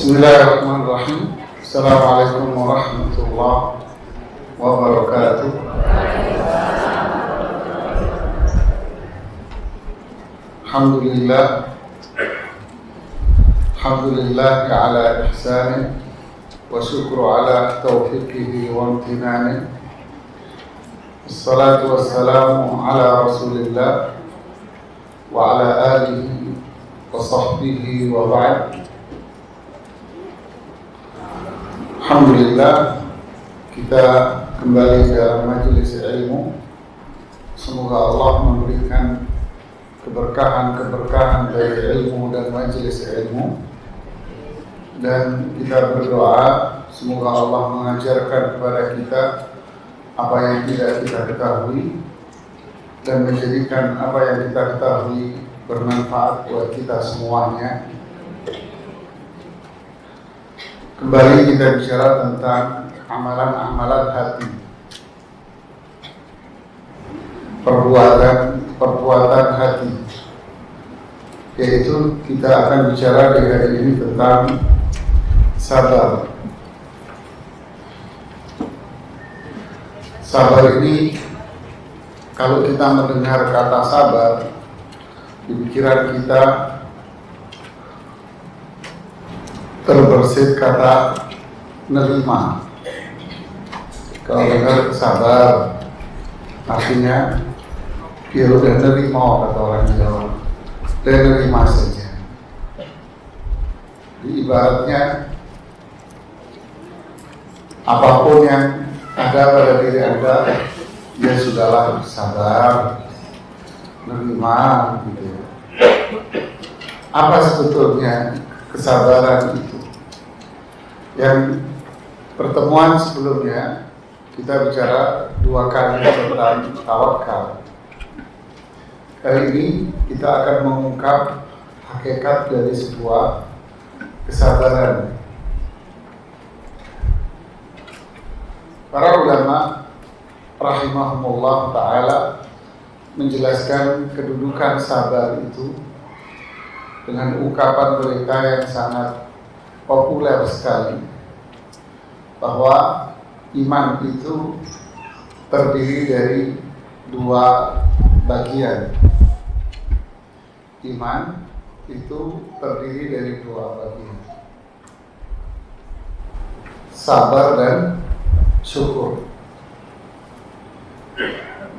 Bismillahirrahmanirrahim. Assalamualaikum warahmatullahi wabarakatuh. Alhamdulillah ala ihsanih wa syukru ala taufiqihi wa amtinanih. Assalatu wassalamu ala rasulillah wa ala alihi wa sahbihi wa ba'd. Alhamdulillah, kita kembali dalam majelis ilmu. Semoga Allah memberikan keberkahan dari ilmu dan majelis ilmu. Dan kita berdoa semoga Allah mengajarkan kepada kita apa yang tidak kita ketahui dan menjadikan apa yang kita ketahui bermanfaat buat kita semuanya. Kembali kita bicara tentang amalan-amalan hati, perbuatan hati, yaitu kita akan bicara di hari ini tentang sabar. Sabar ini, kalau kita mendengar kata sabar, di pikiran kita terbersit kata nerima. Kalau dengar sabar, artinya dia udah nerima, kata orang Jawa. Dia nerima saja. Jadi ibaratnya apapun yang ada pada diri Anda, ya sudahlah, sabar, nerima, gitu. Apa sebetulnya kesabaran itu? Yang pertemuan sebelumnya kita bicara 2 kali tentang tawakal. Kali ini kita akan mengungkap hakikat dari sebuah kesabaran. Para ulama rahimahumullah ta'ala menjelaskan kedudukan sabar itu dengan ungkapan mereka yang sangat populer sekali, bahwa iman itu terdiri dari 2 bagian. Iman itu terdiri dari 2 bagian, sabar dan syukur.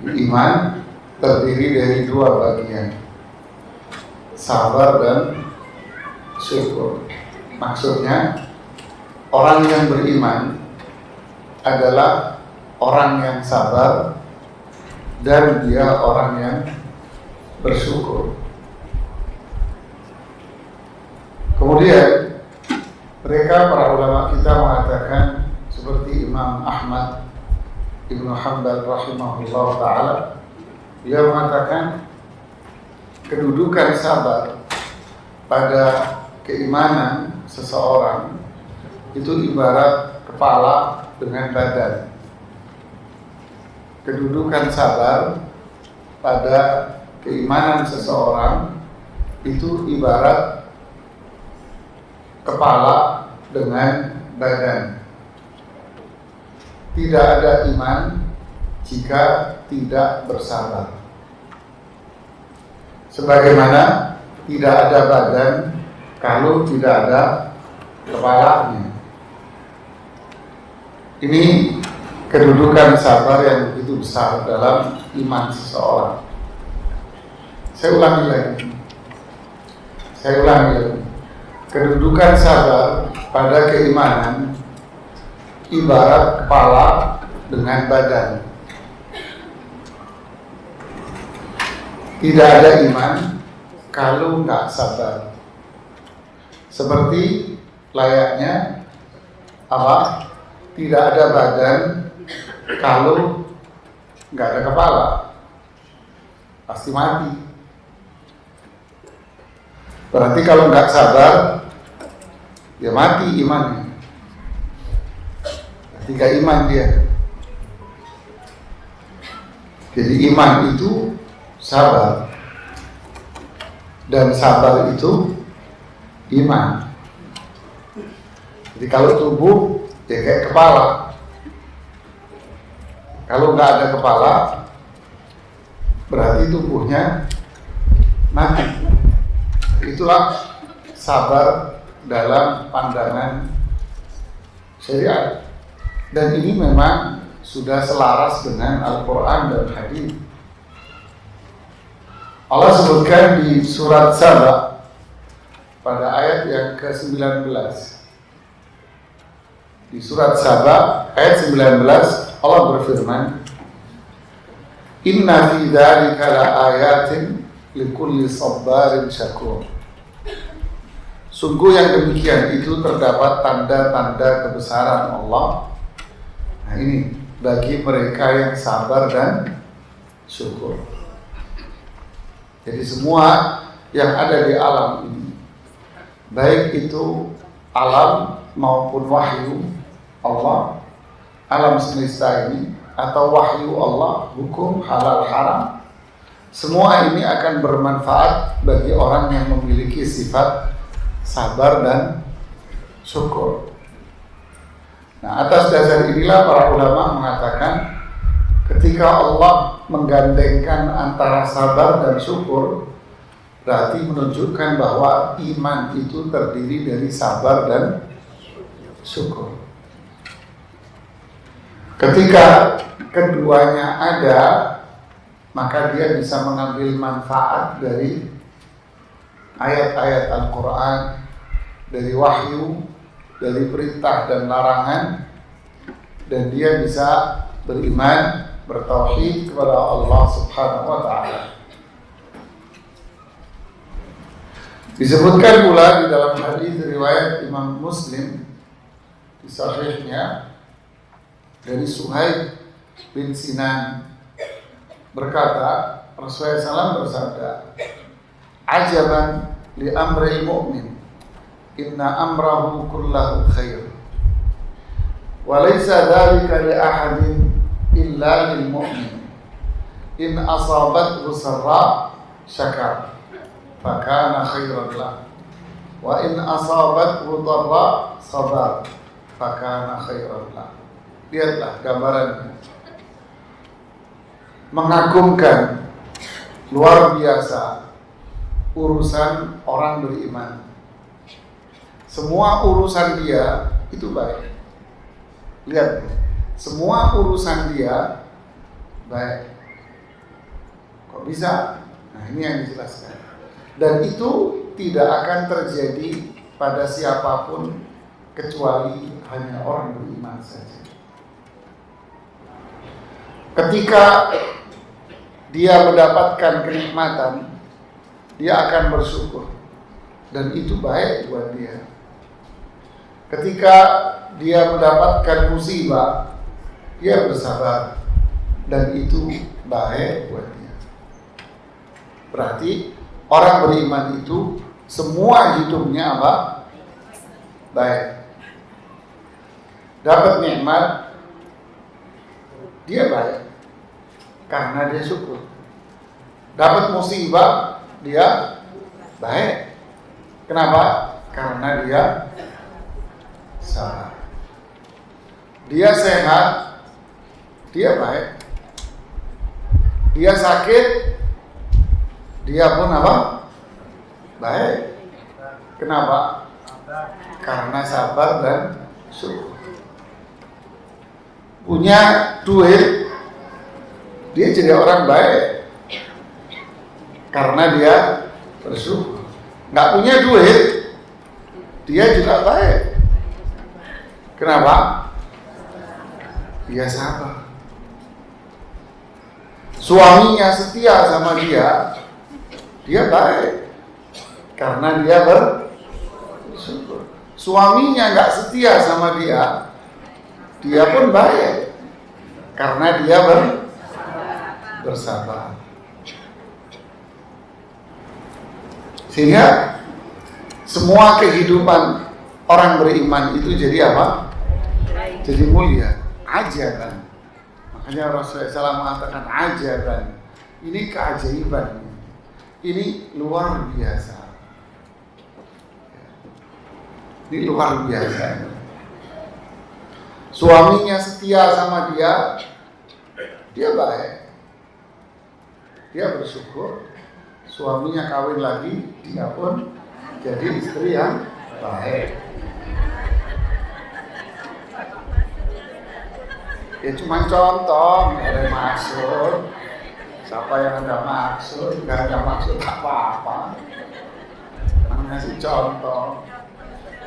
Iman terdiri dari 2 bagian, sabar dan syukur. Maksudnya, orang yang beriman adalah orang yang sabar dan dia orang yang bersyukur. Kemudian mereka, para ulama kita, mengatakan seperti Imam Ahmad Ibn Hanbal rahimahullah ta'ala, dia mengatakan kedudukan sabar pada keimanan seseorang itu ibarat kepala dengan badan. Kedudukan sabar pada keimanan seseorang itu ibarat kepala dengan badan. Tidak ada iman jika tidak bersabar. Sebagaimana tidak ada badan kalau tidak ada kepalanya. Ini kedudukan sabar yang begitu besar dalam iman seseorang. Saya ulangi lagi. Kedudukan sabar pada keimanan ibarat kepala dengan badan. Tidak ada iman kalau nggak sabar. Seperti layaknya apa? Tidak ada badan kalau nggak ada kepala, pasti mati. Berarti kalau nggak sabar, ya mati imannya. Tidak iman dia. Jadi iman itu sabar, dan sabar itu iman. Jadi kalau tubuh ya kayak kepala. Kalau nggak ada kepala, berarti tubuhnya mati. Itulah sabar dalam pandangan syariat. Dan ini memang sudah selaras dengan Al-Quran dan Hadis. Allah sebutkan di surat Saba pada ayat yang ke-19. Di surat Saba ayat 19 Allah berfirman, Inna fi dzalika laayatin likulli sabarin syakur. Sungguh yang demikian itu terdapat tanda-tanda kebesaran Allah. Nah ini bagi mereka yang sabar dan syukur. Jadi semua yang ada di alam ini, baik itu alam maupun wahyu Allah, alam semesta ini, atau wahyu Allah, hukum halal haram, semua ini akan bermanfaat bagi orang yang memiliki sifat sabar dan syukur. Nah, atas dasar inilah para ulama mengatakan ketika Allah menggandengkan antara sabar dan syukur, berarti menunjukkan bahwa iman itu terdiri dari sabar dan syukur. Ketika keduanya ada, maka dia bisa mengambil manfaat dari ayat-ayat Al-Quran, dari wahyu, dari perintah dan larangan, dan dia bisa beriman, bertauhid kepada Allah Subhanahu wa Ta'ala. Disebutkan pula di dalam hadis riwayat Imam Muslim di sahihnya dari Suhaib bin Sinan berkata, Rasulullah SAW bersabda, Ajaban li amril mu'min, inna amrahu kullahu khair, wa laysa dhalika li ahadin illa lil mu'min, in asabathu sarra syakar, fakana khairan lah, wa in asabathu dharra sabar, fakana khairan lah. Lihatlah gambarannya, mengagumkan, luar biasa urusan orang beriman. Semua urusan dia itu baik. Lihat, semua urusan dia baik. Kok bisa? Nah, ini yang dijelaskan. Dan itu tidak akan terjadi pada siapapun kecuali hanya orang beriman saja. Ketika dia mendapatkan kenikmatan, dia akan bersyukur, dan itu baik buat dia. Ketika dia mendapatkan musibah, dia bersabar, dan itu baik buat dia. Berarti orang beriman itu semua hidupnya apa? Baik. Dapat nikmat, dia baik karena dia syukur. Dapat musibah, dia baik. Kenapa? Karena dia sabar. Dia sehat, dia baik. Dia sakit, dia pun apa? Baik. Kenapa? Karena sabar dan syukur. Punya duit, dia jadi orang baik karena dia bersyukur. Nggak punya duit, dia juga baik. Kenapa? Dia sabar. Suaminya setia sama dia baik karena dia bersyukur. Suaminya nggak setia sama dia pun baik karena dia bersabar. Sehingga semua kehidupan orang beriman itu jadi apa? Jadi mulia. Ajaban. Makanya Rasulullah SAW mengatakan ajaban. Ini keajaiban. Ini luar biasa. Ini luar biasa. suaminya setia sama dia, dia baik. Dia bersyukur, suaminya kawin lagi, dia pun jadi istri yang baik. Ya cuma contoh, nggak ada maksud. Siapa yang ada maksud, nggak ada maksud apa-apa. Ngasih contoh.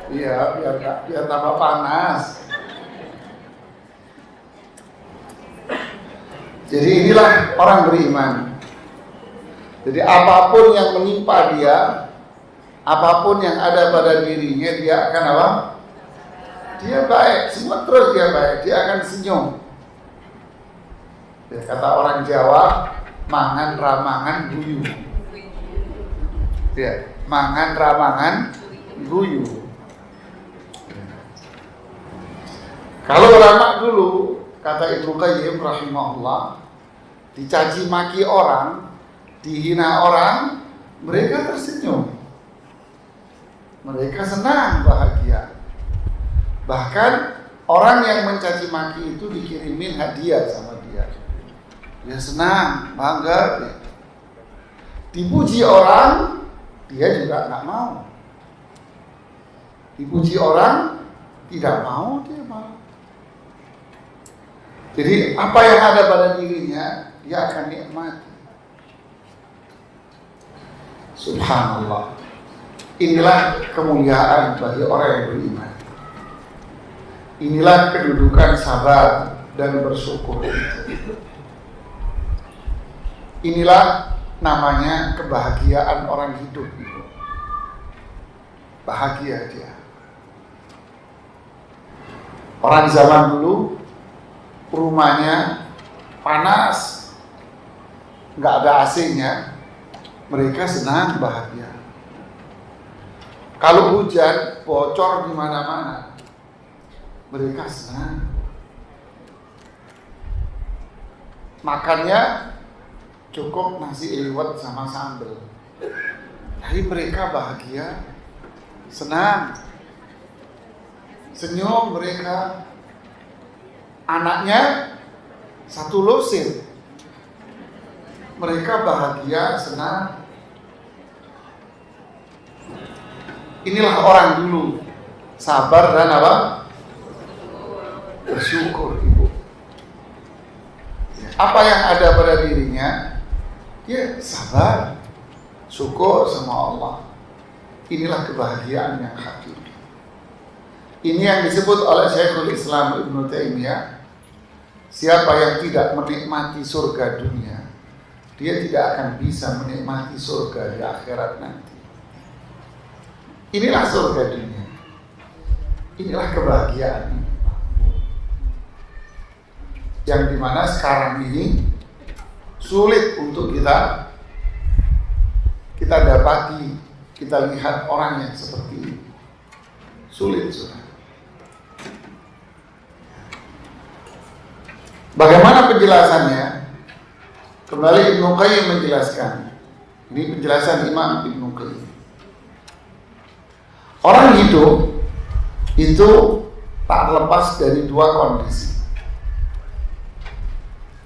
Iya, biar tambah panas. Jadi inilah orang beriman. Jadi apapun yang menimpa dia, apapun yang ada pada dirinya, dia akan apa? Dia baik, semua terus dia baik, dia akan senyum. Ya, kata orang Jawa, mangan ramangan guyu. Ya, mangan ramangan guyu. Kalau ramak dulu, kata Ibnu Qayyim rahimahullah, dicaci maki orang, dihina orang, mereka tersenyum. Mereka senang, bahagia. Bahkan orang yang mencaci maki itu dikirimin hadiah sama dia. Dia senang, bangga. Dipuji orang, dia juga nggak mau. Dipuji orang, tidak mau, dia mau. Jadi apa yang ada pada dirinya, dia akan nikmati. Subhanallah. Inilah kemuliaan bagi orang yang beriman. Inilah kedudukan sabar dan bersyukur. Inilah namanya kebahagiaan orang hidup. Bahagia dia. Orang zaman dulu rumahnya panas, nggak ada AC-nya, mereka senang, bahagia. Kalau hujan bocor di mana-mana, mereka senang. Makannya cukup nasi liwet sama sambal, tapi mereka bahagia, senang, senyum mereka. Anaknya satu lusin, mereka bahagia, senang. Inilah orang dulu, sabar dan apa? Bersyukur, ibu. Apa yang ada pada dirinya, ya sabar, syukur sama Allah. Inilah kebahagiaan yang hakiki. Ini yang disebut oleh Syekhul Islam Ibnu Taimiyah. Siapa yang tidak menikmati surga dunia, dia tidak akan bisa menikmati surga di akhirat nanti. Inilah surga dunia. Inilah kebahagiaan yang dimana sekarang ini sulit untuk kita dapati, kita lihat orang yang seperti ini. Sulit, sudah. Bagaimana penjelasannya? Kembali Ibnu Qayyim menjelaskan. Ini penjelasan Imam Ibnu Qayyim. Orang hidup itu tak lepas dari dua kondisi.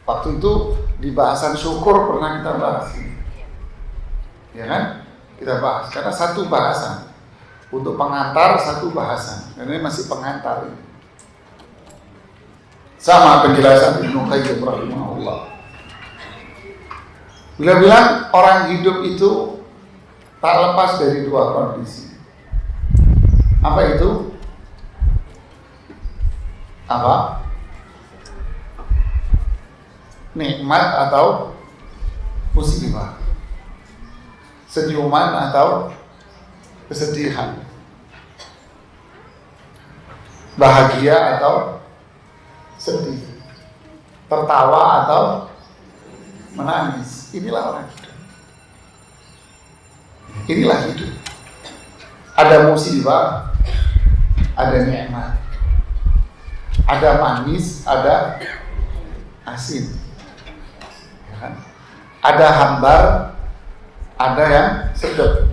Waktu itu di bahasan syukur pernah kita bahas. Ya kan? Kita bahas. Karena satu bahasan. Untuk pengantar satu bahasan. Karena ini masih pengantar ini. Sama penjelasan Ibnu Qayyim rahimahullah. Beliau bilang orang hidup itu tak lepas dari dua kondisi. Apa itu? Apa? Nikmat atau musibah, senyuman atau kesedihan, bahagia atau sedih, tertawa atau menangis. Inilah orang hidup. Inilah hidup. Ada musibah, ada nikmat, ada manis, ada asin, ya kan? Ada hambar, ada yang sedap,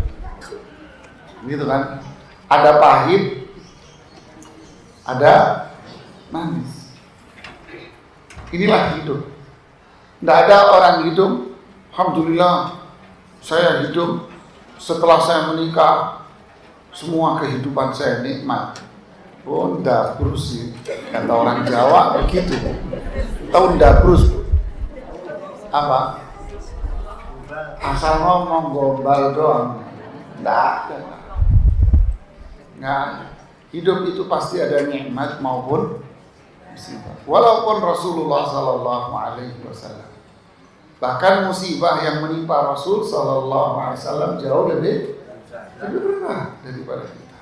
gitu kan? Ada pahit, ada Nangis. Inilah hidup. Tidak ada orang hidup, alhamdulillah saya hidup setelah saya menikah, semua kehidupan saya nikmat. Oh, dabrus sih, kata orang Jawa begitu. Tahu dabrus? Apa? Asal ngomong gombal doang. Nggak ada. Nggak. Hidup itu pasti ada nikmat maupun musibah. Walaupun Rasulullah Sallallahu Alaihi Wasallam, bahkan musibah yang menimpa Rasul Sallallahu Alaihi Wasallam jauh lebih berat daripada kita.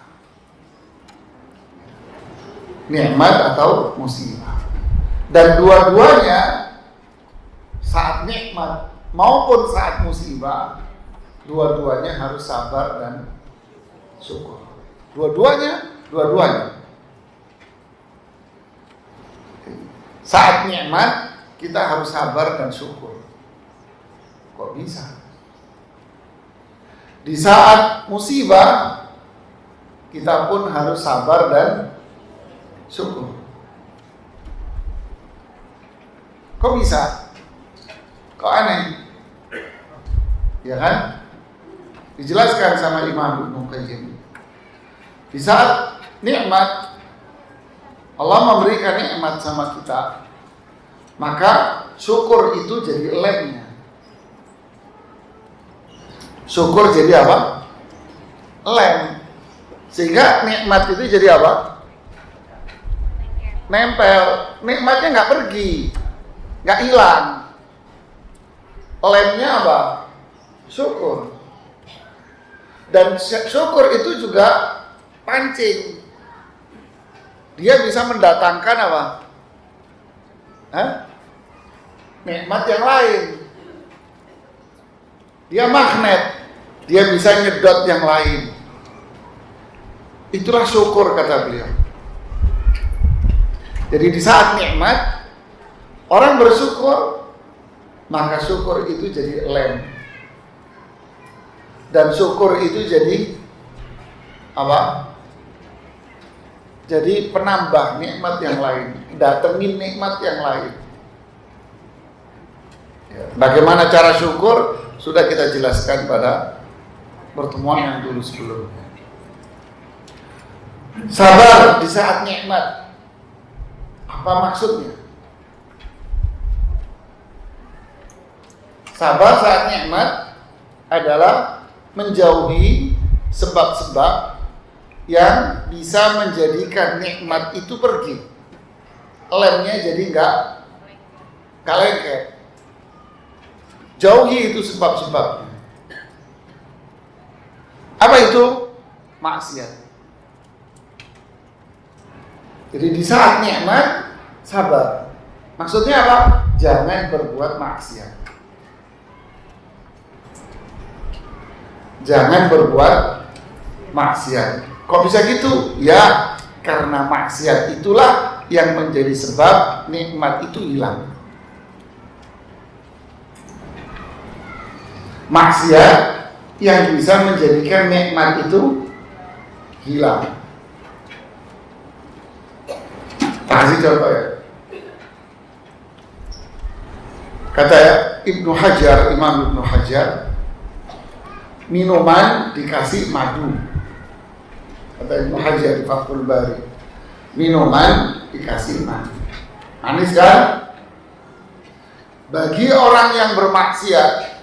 Nikmat atau musibah. Dan dua-duanya saat nikmat maupun saat musibah, dua-duanya harus sabar dan syukur. Dua-duanya. Saat nikmat kita harus sabar dan syukur. Kok bisa? Di saat musibah kita pun harus sabar dan syukur. Kok bisa? Kok aneh? Ya kan? Dijelaskan sama Imam Ibnu Qayyim. Di saat nikmat Allah memberikan nikmat sama kita, maka syukur itu jadi lemnya. Syukur jadi apa? Lem. Sehingga nikmat itu jadi apa? Nempel. Nikmatnya nggak pergi, nggak hilang. Lemnya apa? Syukur. Dan syukur itu juga pancing. Dia bisa mendatangkan apa? Nikmat yang lain. Dia magnet. Dia bisa nyedot yang lain. Itulah syukur, kata beliau. Jadi di saat nikmat orang bersyukur, maka syukur itu jadi lem. Dan syukur itu jadi apa? Jadi penambah nikmat yang lain, datengin nikmat yang lain. Bagaimana cara syukur sudah kita jelaskan pada pertemuan yang dulu sebelumnya. Sabar di saat nikmat. Apa maksudnya? Sabar saat nikmat adalah menjauhi sebab-sebab yang bisa menjadikan nikmat itu pergi. Lemnya jadi nggak lengket. Jauhi itu sebab-sebabnya. Apa itu? Maksiat. Jadi di saat nikmat sabar. Maksudnya apa? Jangan berbuat maksiat. Jangan berbuat maksiat. Kok bisa gitu? Ya, karena maksiat itulah yang menjadi sebab nikmat itu hilang. Maksiat yang bisa menjadikan nikmat itu hilang. Kasih contoh ya. Kata Ibnu Hajar, Imam Ibnu Hajar, minuman dikasih madu. Kata Ibnu Hajar di Fathul Bari, minuman dikasih madu. Manis kan? Bagi orang yang bermaksiat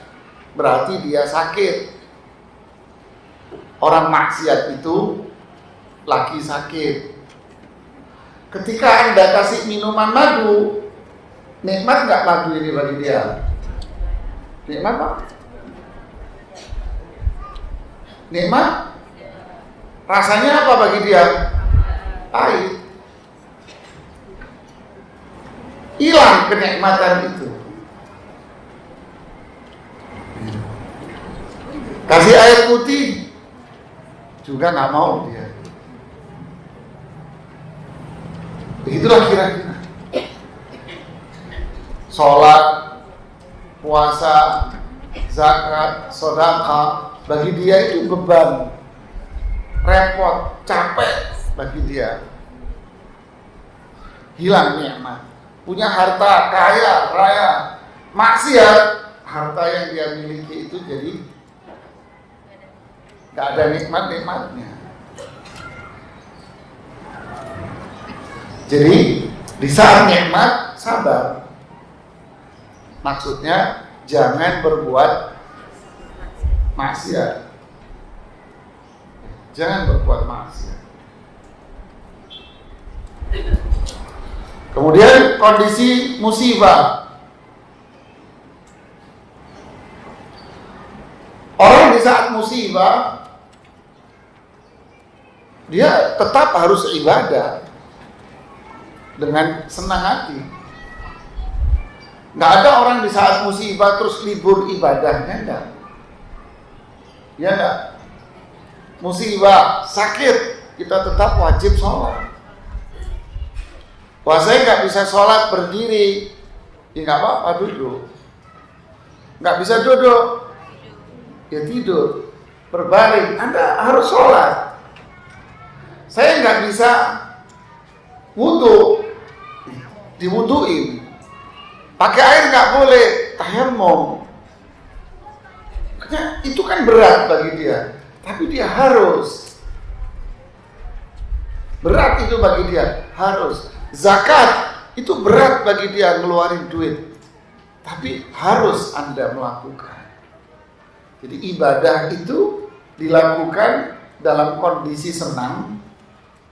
berarti dia sakit. Orang maksiat itu lagi sakit. Ketika Anda kasih minuman madu, nikmat nggak madu ini bagi dia? Nikmat Pak? Nikmat? Rasanya apa bagi dia? Pahit. Hilang kenikmatan itu. Kasih air putih juga nggak mau dia. Begitulah kira-kira. Sholat, puasa, zakat, sedekah, bagi dia itu beban, repot, capek bagi dia. hilang nikmat. Punya harta kaya raya, maksiat, harta yang dia miliki itu jadi nggak ada nikmatnya. Jadi di saat nikmat sabar. Maksudnya jangan berbuat maksiat. Jangan berbuat maksiat. Kemudian kondisi musibah. Orang di saat musibah dia tetap harus ibadah dengan senang hati. Nggak ada orang di saat musibah terus libur ibadahnya, enggak. Ya enggak. Musibah, sakit, kita tetap wajib sholat. Wah, saya nggak bisa sholat berdiri, ya nggak apa-apa, duduk. Nggak bisa duduk, ya tidur, berbaring. Anda harus sholat. Saya nggak bisa wudu, diwuduin. Pakai air nggak boleh, tayammum. Itu kan berat bagi dia, tapi dia harus. Berat itu bagi dia, harus. Zakat itu berat bagi dia ngeluarin duit, tapi harus Anda melakukan. Jadi ibadah itu dilakukan dalam kondisi senang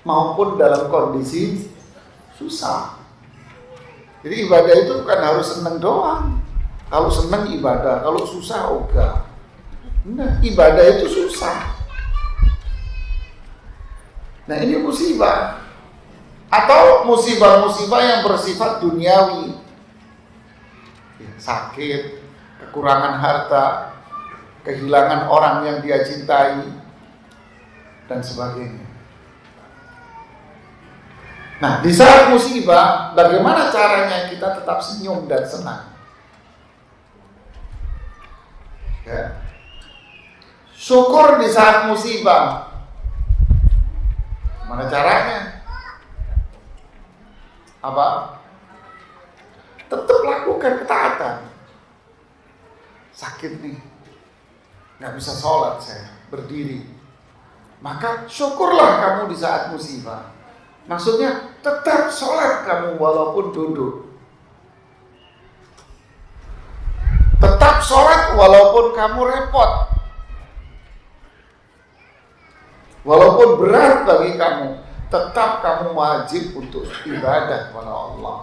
maupun dalam kondisi susah. Jadi ibadah itu bukan harus senang doang. Kalau senang ibadah, kalau susah ogah. Nah, ibadah itu susah. Nah, ini musibah. Atau musibah-musibah yang bersifat duniawi, sakit, kekurangan harta, kehilangan orang yang dia cintai, dan sebagainya. Nah, di saat musibah, bagaimana caranya kita tetap senyum dan senang? Ya. Syukur di saat musibah. Mana caranya? Apa? Tetap lakukan ketaatan. Sakit nih, nggak bisa sholat saya, berdiri. Maka syukurlah kamu di saat musibah. Maksudnya tetap sholat kamu walaupun duduk. Tetap sholat walaupun kamu repot. Walaupun berat bagi kamu, tetap kamu wajib untuk ibadah kepada Allah.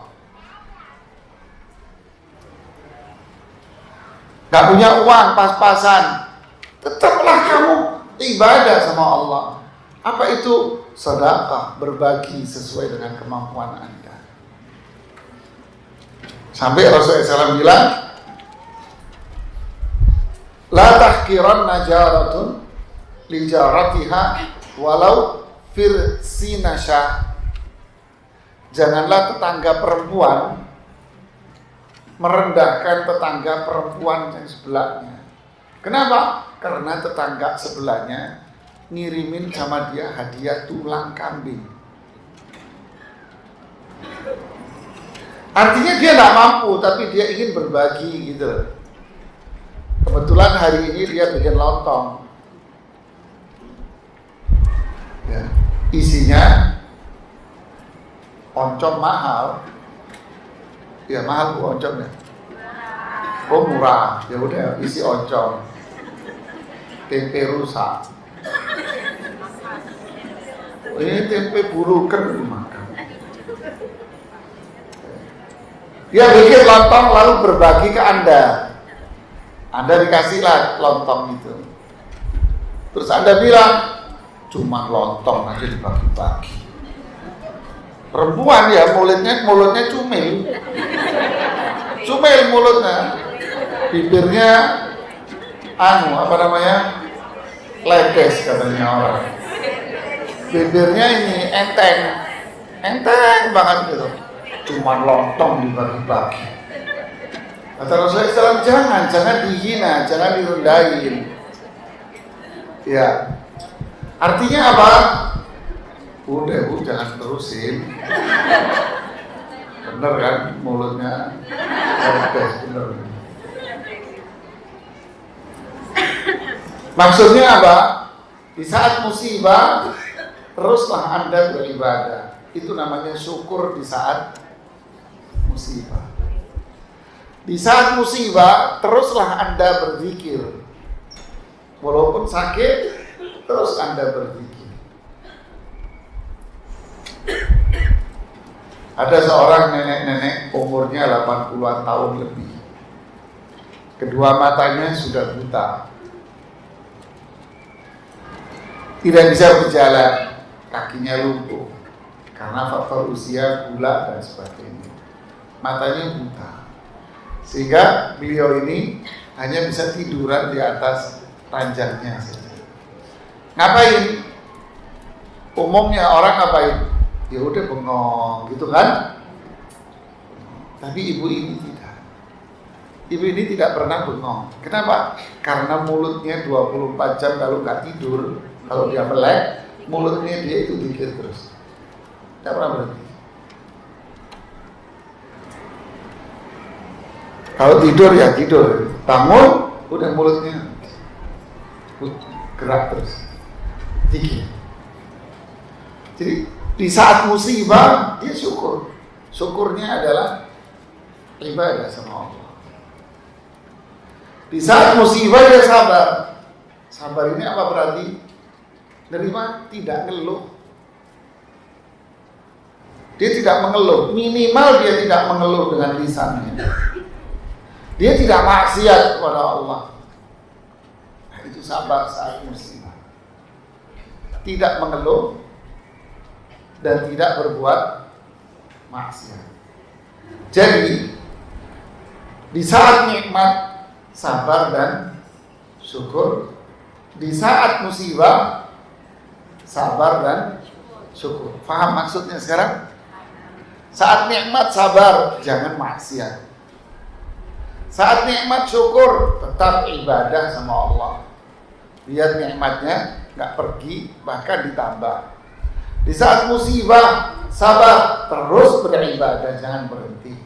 Gak punya uang pas-pasan, tetaplah kamu ibadah sama Allah. Apa itu? Sedekah, berbagi sesuai dengan kemampuan Anda. Sampai Rasulullah SAW bilang, la tahkiranna jaratun li jaratiha walau firsinasha. Janganlah tetangga perempuan merendahkan tetangga perempuan yang sebelahnya. Kenapa? Karena tetangga sebelahnya ngirimin sama dia hadiah tulang kambing. Artinya dia nggak mampu, tapi dia ingin berbagi gitu. Kebetulan hari ini dia bikin lontong. Ya, isinya oncom mahal. Ya mahal bu oncomnya. Oh murah. Ya udah isi oncom. Tempe rusak. Ini tempe burukan dimakan. Dia bikin lontong lalu berbagi ke Anda. Anda dikasihlah lontong itu. Terus Anda bilang, cuma lontong aja dibagi-bagi. Perempuan ya mulutnya cumil. Cumil mulutnya. Bibirnya leges katanya orang. Bibirnya ini enteng banget gitu. Cuma lontong dibagi-bagi. Kata Rasulullah SAW, jangan dihina, jangan direndahin. Ya, artinya apa? Udah bu, jangan terusin. Bener kan mulutnya? Cerdas, bener. Maksudnya apa? Di saat musibah teruslah Anda beribadah. Itu namanya syukur di saat musibah. Di saat musibah teruslah Anda berzikir. Walaupun sakit, terus Anda berzikir. Ada seorang nenek-nenek umurnya 80-an tahun lebih. Kedua matanya sudah buta. Tidak bisa berjalan, kakinya lumpuh karena faktor usia, gula dan sebagainya. Matanya buta. Sehingga beliau ini hanya bisa tiduran di atas ranjangnya saja. Ngapain? Umumnya orang ngapain? Ya udah bengong gitu kan? Tapi ibu ini tidak. Ibu ini tidak pernah bengong. Kenapa? Karena mulutnya 24 jam kalau nggak tidur, kalau dia melek, mulutnya dia itu zikir terus. Tidak pernah berhenti. Kalau tidur ya tidur, bangun udah mulutnya gerak terus, zikir. Jadi di saat musibah dia syukur. Syukurnya adalah ibadah sama Allah. Di saat musibah dia sabar. Sabar ini apa berarti? Nerima, tidak ngeluh. Dia tidak mengeluh. Minimal dia tidak mengeluh dengan lisannya. Dia tidak maksiat kepada Allah. Nah, itu sabar saat musibah. Tidak mengeluh dan tidak berbuat maksiat. Jadi di saat nikmat sabar dan syukur, di saat musibah sabar dan syukur. Paham maksudnya sekarang? Saat nikmat sabar, jangan maksiat. Saat nikmat syukur, tetap ibadah sama Allah. Biar nikmatnya nggak pergi, bahkan ditambah. Di saat musibah, sabar, terus beribadah, jangan berhenti.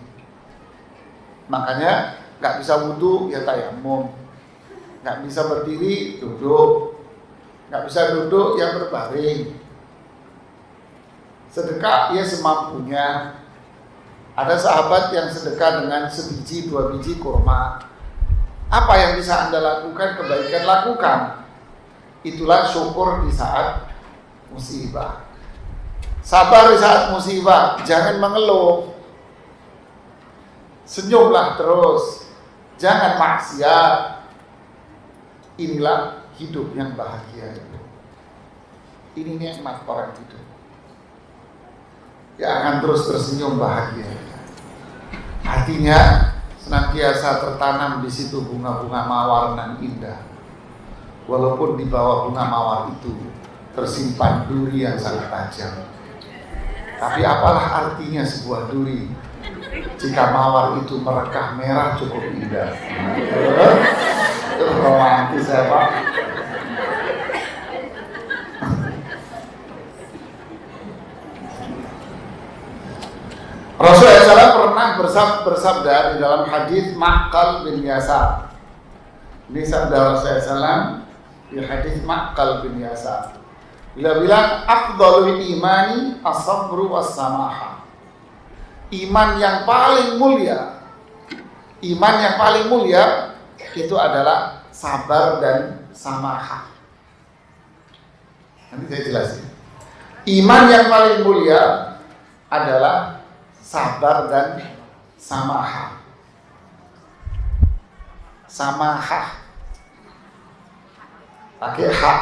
Makanya nggak bisa wudu, ya tayamum. Nggak bisa berdiri, duduk. Nggak bisa duduk, ya berbaring. Sedekah, ya semampunya. Ada sahabat yang sedekah dengan sebiji, 2 biji kurma. Apa yang bisa Anda lakukan, kebaikan lakukan. Itulah syukur di saat musibah. Sabar di saat musibah, jangan mengeluh. Senyumlah terus, jangan maksiat. Inilah hidup yang bahagia. Ini nikmat orang hidup. Ya akan terus tersenyum bahagia. Hatinya senantiasa tertanam di situ bunga-bunga mawar nan indah. Walaupun di bawah bunga mawar itu tersimpan duri yang sangat tajam. Tapi apalah artinya sebuah duri jika mawar itu merekah merah cukup indah. Itu romantis ya Pak. Rasulullah SAW pernah bersabda di dalam hadis Ma'qal bin Yasar. Ini sabda Rasulullah SAW di hadis Ma'qal bin Yasar. Beliau bilang, afdhalul imani as-sabru was-samaha. Iman yang paling mulia, itu adalah sabar dan samaha. Nanti saya jelasin. Iman yang paling mulia adalah sabar dan samaha. Samaha pakai hak.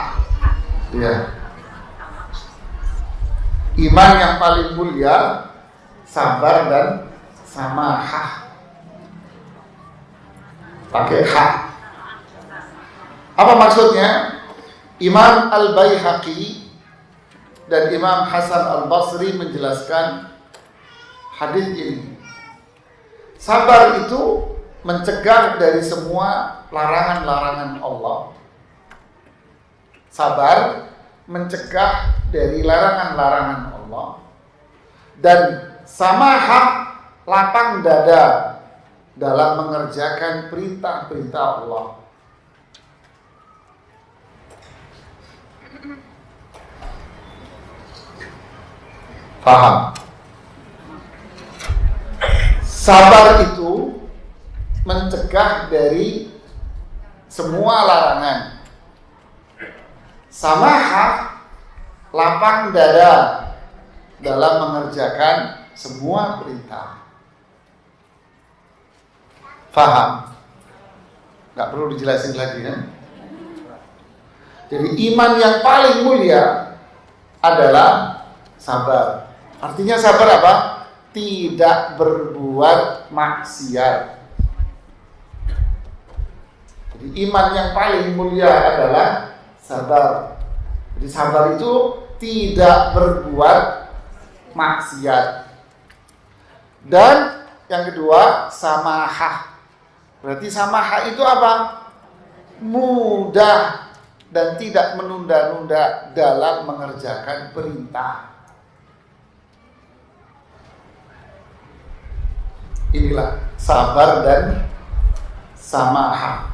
Ya. Iman yang paling mulia sabar dan samaha pakai hak. Apa maksudnya? Imam Al-Baihaqi dan Imam Hasan Al-Basri menjelaskan hadis ini. Sabar itu mencegah dari semua larangan-larangan Allah. Sabar mencegah dari larangan-larangan Allah. Dan samaha lapang dada dalam mengerjakan perintah-perintah Allah. Paham? Sabar itu mencegah dari semua larangan. Samahah, lapang dada dalam mengerjakan semua perintah. Faham? Gak perlu dijelasin lagi kan? Jadi iman yang paling mulia adalah sabar. Artinya sabar apa? Tidak berbuat maksiat. Jadi iman yang paling mulia adalah sabar. Jadi sabar itu tidak berbuat maksiat. Dan yang kedua, samahah. Berarti samahah itu apa? Mudah dan tidak menunda-nunda dalam mengerjakan perintah. Inilah sabar dan samahah.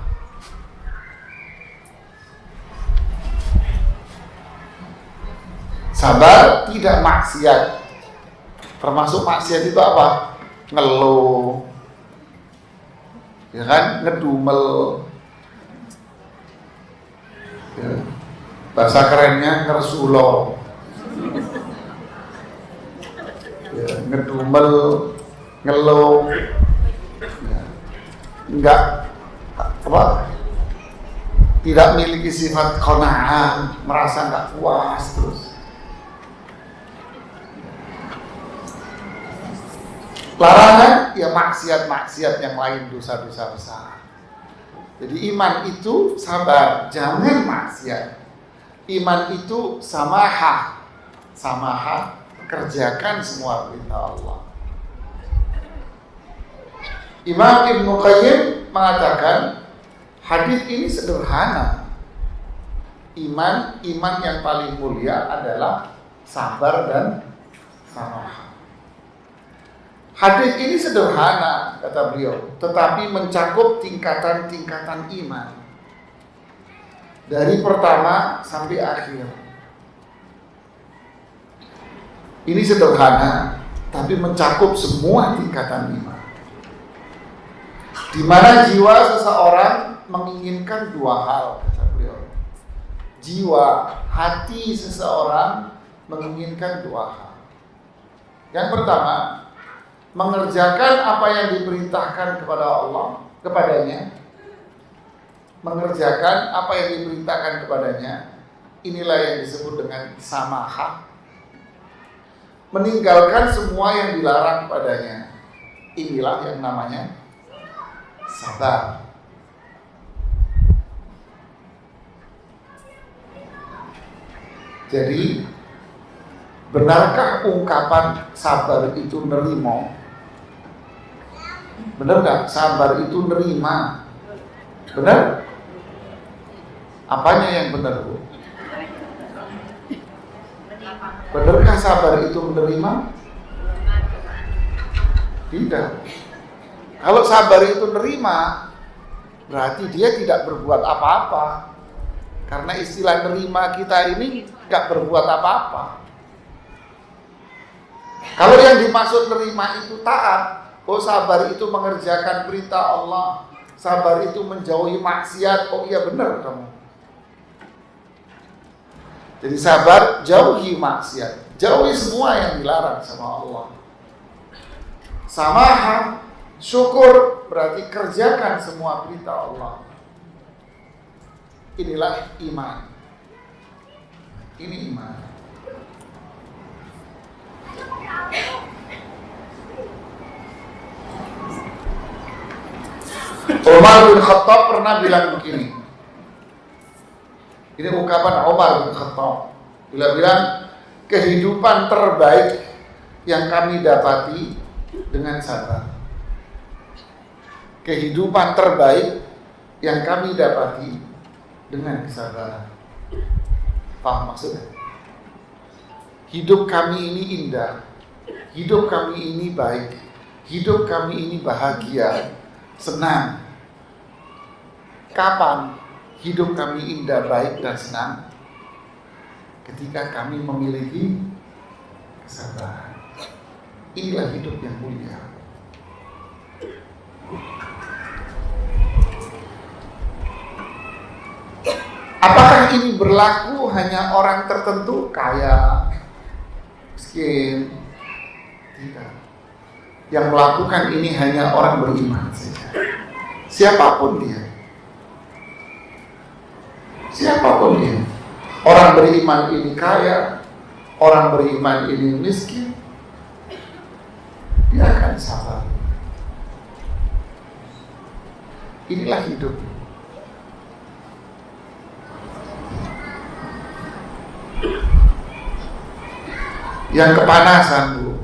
Sabar tidak maksiat. Termasuk maksiat itu apa? Ngeluh, ya kan? Ngedumel, ya. Bahasa kerennya ngersulo, ya, ngedumel, ngeluh, ya. Enggak apa? Tidak memiliki sifat qanaah, merasa enggak puas terus. Larangan ya maksiat-maksiat yang lain, dosa-dosa besar. Jadi iman itu sabar, jangan maksiat. Iman itu samahah, kerjakan semua perintah Allah. Imam Ibnu Qayyim mengatakan hadis ini sederhana. Iman yang paling mulia adalah sabar dan samahah. Hadis ini sederhana, kata beliau, tetapi mencakup tingkatan-tingkatan iman dari pertama sampai akhir. Ini sederhana, tapi mencakup semua tingkatan iman. Di mana jiwa seseorang menginginkan dua hal, kata beliau. Jiwa, hati seseorang menginginkan dua hal. Yang pertama, mengerjakan apa yang diperintahkan kepadanya, mengerjakan apa yang diperintahkan kepadanya. Inilah yang disebut dengan samahah. Meninggalkan semua yang dilarang kepadanya. Inilah yang namanya sabar. Jadi, benarkah ungkapan sabar itu nerimo? Benar nggak? Sabar itu nerima. Benar? Apanya yang benar, Bu? Benarkah sabar itu menerima? Tidak. Kalau sabar itu nerima, berarti dia tidak berbuat apa-apa. Karena istilah nerima kita ini nggak berbuat apa-apa. Kalau yang dimaksud nerima itu taat. Oh, sabar itu mengerjakan perintah Allah, sabar itu menjauhi maksiat. Oh iya, benar kamu. Jadi sabar, jauhi maksiat, jauhi semua yang dilarang sama Allah. Samahah, syukur, berarti kerjakan semua perintah Allah. Inilah iman. Ini iman. Umar bin Khattab pernah bilang begini. Ini ungkapan Umar bin Khattab. Bila bilang, kehidupan terbaik yang kami dapati dengan sabar. Kehidupan terbaik yang kami dapati dengan kesabaran. Paham maksudnya? Hidup kami ini indah, hidup kami ini baik, hidup kami ini bahagia, senang. Kapan hidup kami indah, baik dan senang? Ketika kami memiliki kesabaran. Inilah hidup yang mulia. Apakah ini berlaku hanya orang tertentu, kaya, miskin? Tidak. Yang melakukan ini hanya orang beriman saja. Siapapun dia. Siapapun dia. Orang beriman ini kaya, orang beriman ini miskin, dia akan sabar. Inilah hidup. Yang kepanasan, Bu,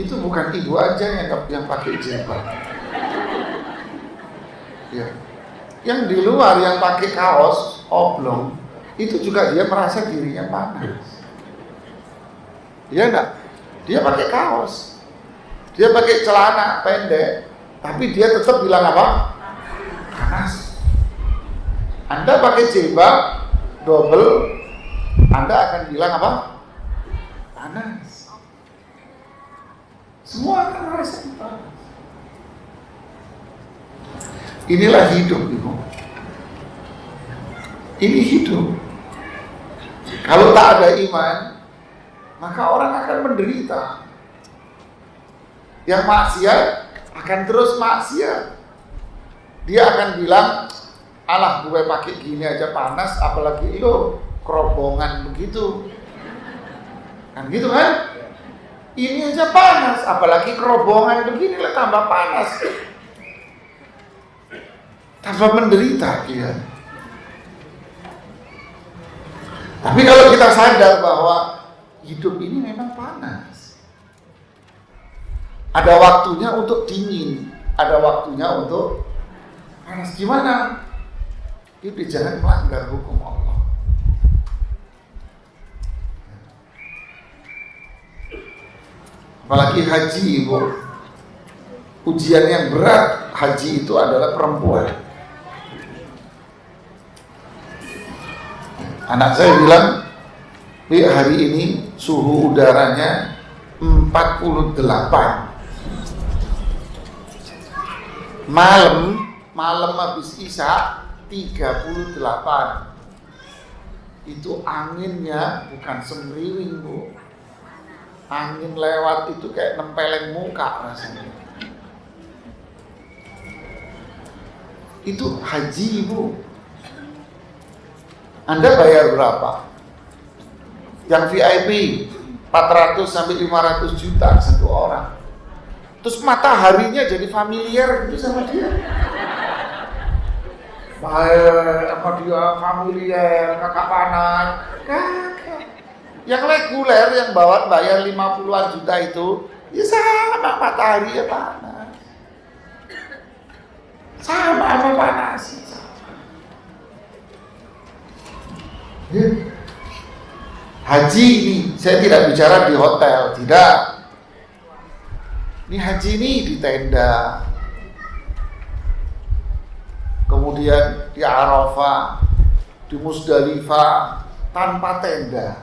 itu bukan ibu aja yang pakai jilbab. Ya. Yang di luar yang pakai kaos oblong, itu juga dia merasa dirinya panas. Iya enggak? Dia pakai kaos, dia pakai celana pendek, tapi dia tetap bilang apa? Panas. Anda pakai jilbab double, Anda akan bilang apa? Panas. Semua akan merasa panas. Inilah hidup, Ibu. Ini hidup. Kalau tak ada iman, maka orang akan menderita. Yang maksiat akan terus maksiat. Dia akan bilang, alah gue pakai gini aja panas, apalagi lo kerobongan begitu. Kan gitu kan? Ini aja panas, apalagi kerobongan begini lah tambah panas. Tambah menderita dia. Tapi kalau kita sadar bahwa hidup ini memang panas, ada waktunya untuk dingin, ada waktunya untuk panas. Gimana? Itu jangan melanggar hukum Allah. Apalagi haji, Ibu. Ujian yang berat haji itu adalah perempuan. Anak saya bilang, hari ini suhu udaranya 48. Malam habis Isya 38. Itu anginnya bukan semriwing, Bu. Angin lewat itu kayak nempeleng muka rasanya. Itu haji, Bu. Anda bayar berapa? Yang VIP 400 sampai 500 juta satu orang. Terus mataharinya jadi familiar gitu sama dia. Baik, apa dia familiar, kakak panas. Kakak. Yang reguler yang bawa bayar 50-an juta itu, ya sama matahari ya panas. Sama apa panas. Ya. Haji ini, saya tidak bicara di hotel, tidak. Ini haji ini di tenda, kemudian di Arafah, di Musdalifah tanpa tenda.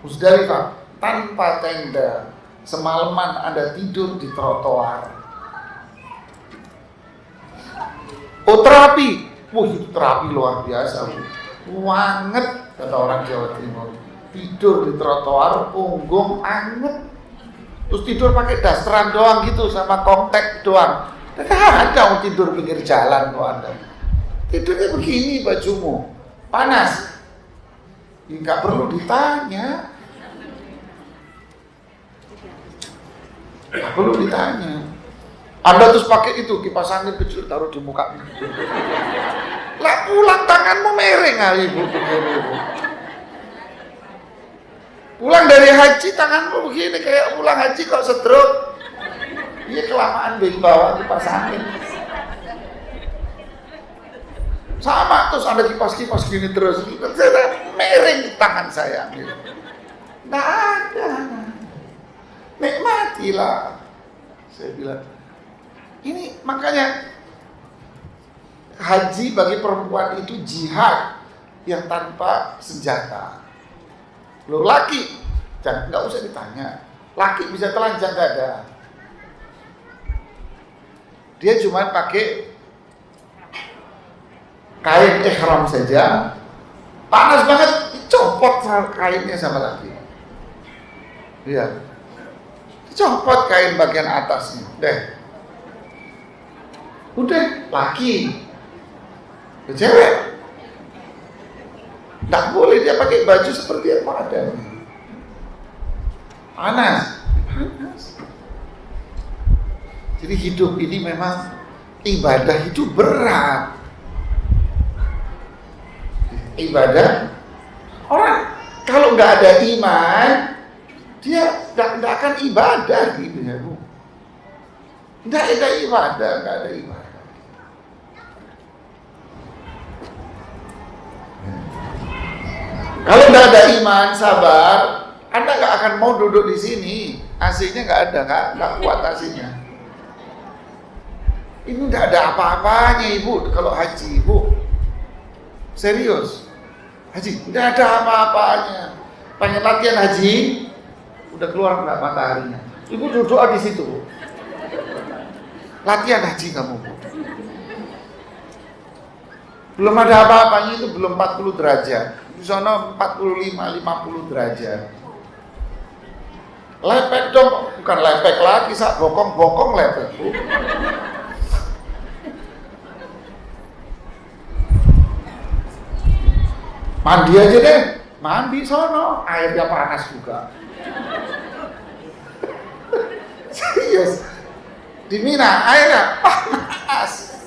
Musdalifah tanpa tenda, semalaman Anda tidur di trotoar. Oh terapi, itu terapi luar biasa, Bu. Wanget kata orang Jawa Timur. Tidur di trotoar, punggung anget. Terus tidur pakai dasteran doang gitu sama kontek doang. Tidak ada tidur pinggir jalan kok Anda. Tidurnya begini bajumu, panas. Enggak perlu ditanya. Enggak perlu ditanya. Anda terus pakai itu kipas angin kecil taruh di muka. Lah pulang tanganmu mereng kali, Bu, begini, Bu. Pulang dari haji tanganmu begini kayak pulang haji kok stroke. Iya kelamaan bawa kipas angin. Sama terus Anda kipas-kipas gini terus. Mereng tangan saya. Nggak ada. Nikmatilah. Saya bilang, ini makanya haji bagi perempuan itu jihad yang tanpa senjata. Loh, laki, nggak usah ditanya. Laki bisa telanjang dada. Dia cuma pakai kain ihram saja, panas banget, dicopot kainnya sama laki. Iya, dicopot kain bagian atasnya, udah laki, cewek, nggak boleh dia pakai baju seperti apa adanya. Panas. Jadi hidup ini memang ibadah itu berat. Ibadah, orang kalau nggak ada iman, dia nggak akan ibadah gitu ya Bu. Nggak ada ibadah. Kalau nggak ada iman, sabar, Anda nggak akan mau duduk di sini. AC-nya nggak ada, nggak kuat AC-nya. Ini nggak ada apa-apanya Ibu kalau haji Ibu. Serius, haji nggak ada apa-apanya. Pengen latihan haji, udah keluar nggak mataharinya. Ibu duduk di situ. Latihan haji kamu. Belum ada apa-apanya, itu belum 40 derajat. Di sana 45, 50 derajat. Lepek dong, bukan lepek lagi, sak bokong-bokong lepek Bu. Mandi aja deh, mandi sono, airnya panas juga. Serius, di Mina airnya panas.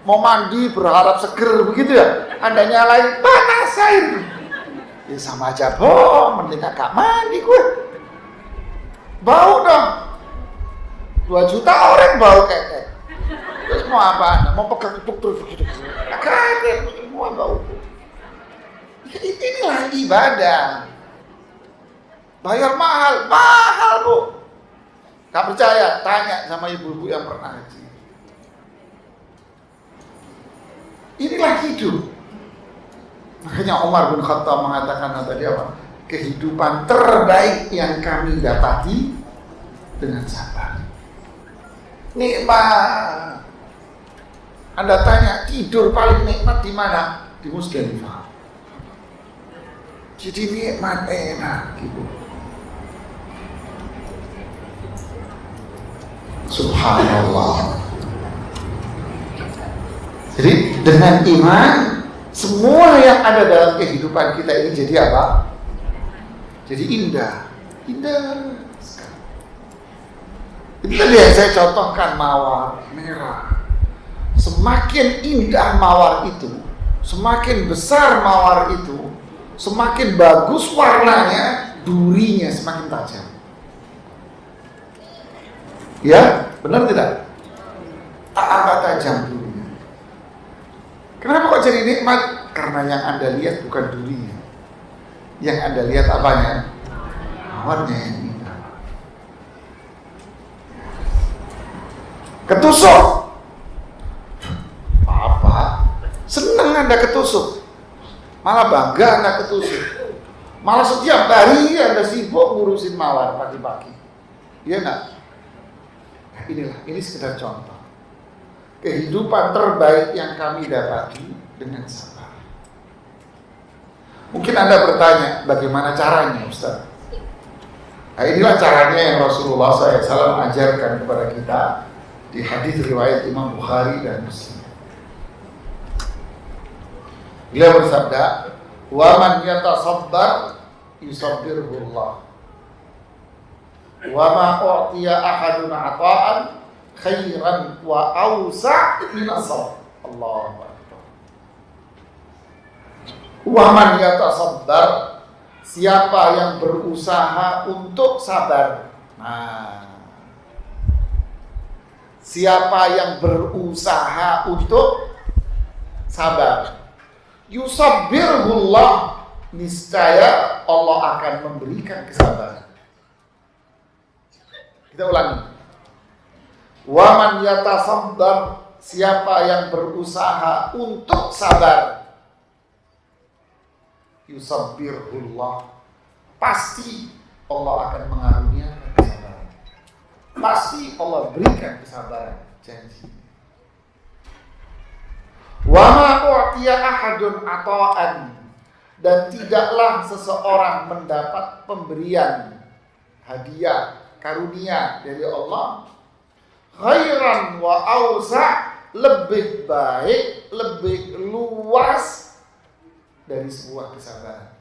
Mau mandi berharap seger begitu ya, Anda nyalain panas air. Ya sama aja bohong, mending gak mandi gue. Bau dong, 2 juta orang bau kayak. Terus mau apa Anda? Mau pegang ipuk terus begitu? Kaget, semua bau. Inilah ibadah. Bayar mahal Bu. Gak percaya? Tanya sama ibu-ibu yang pernah haji. Inilah hidup. Makanya Umar bin Khattab mengatakan tadi apa? Kehidupan terbaik yang kami dapati dengan sabar. Nikmat. Anda tanya tidur paling nikmat di mana? Di Musdalifah. Jadi nikmat enak gitu. Subhanallah. Jadi dengan iman, semua yang ada dalam kehidupan kita ini jadi apa? Jadi indah. Indah sekali. Itu tadi yang saya contohkan mawar merah. Semakin indah mawar itu, semakin besar mawar itu, semakin bagus warnanya, durinya semakin tajam. Ya, benar tidak? Tambah tajam durinya. Kenapa kok jadi nikmat? Karena yang Anda lihat bukan durinya. Yang Anda lihat apanya? Mawarnya yang indah. Ketusuk. Apa? Senang Anda ketusuk. Malah bangga Anda ketusuk. Malah setiap hari Anda sibuk ngurusin mawar pagi-pagi. Iya enggak? Nah, ini sekedar contoh. Kehidupan terbaik yang kami dapati dengan sabar. Mungkin Anda bertanya, bagaimana caranya Ustaz? Nah, inilah caranya yang Rasulullah SAW ajarkan kepada kita di hadis riwayat Imam Bukhari dan Muslim. Beliau bersabda, "Wa man yatasabbar yusabbirullah. Wa ma u'tiya ahadun ata'an khairan wa awsa' min as-sabr." Allahu Akbar. Wa man yatasabbar, siapa yang berusaha untuk sabar. Nah, siapa yang berusaha untuk sabar, yusabbirullah, niscaya Allah akan memberikan kesabaran. Kita ulangi. Wa man yatasabbar, siapa yang berusaha untuk sabar, yusabbirullah, pasti Allah akan mengaruniakan kesabaran. Pasti Allah berikan kesabaran, janji. Wa ma u'tiya ahadun ata'an, dan tidaklah seseorang mendapat pemberian, hadiah, karunia dari Allah, khairan wa ausa', lebih baik, lebih luas dari sebuah kesabaran.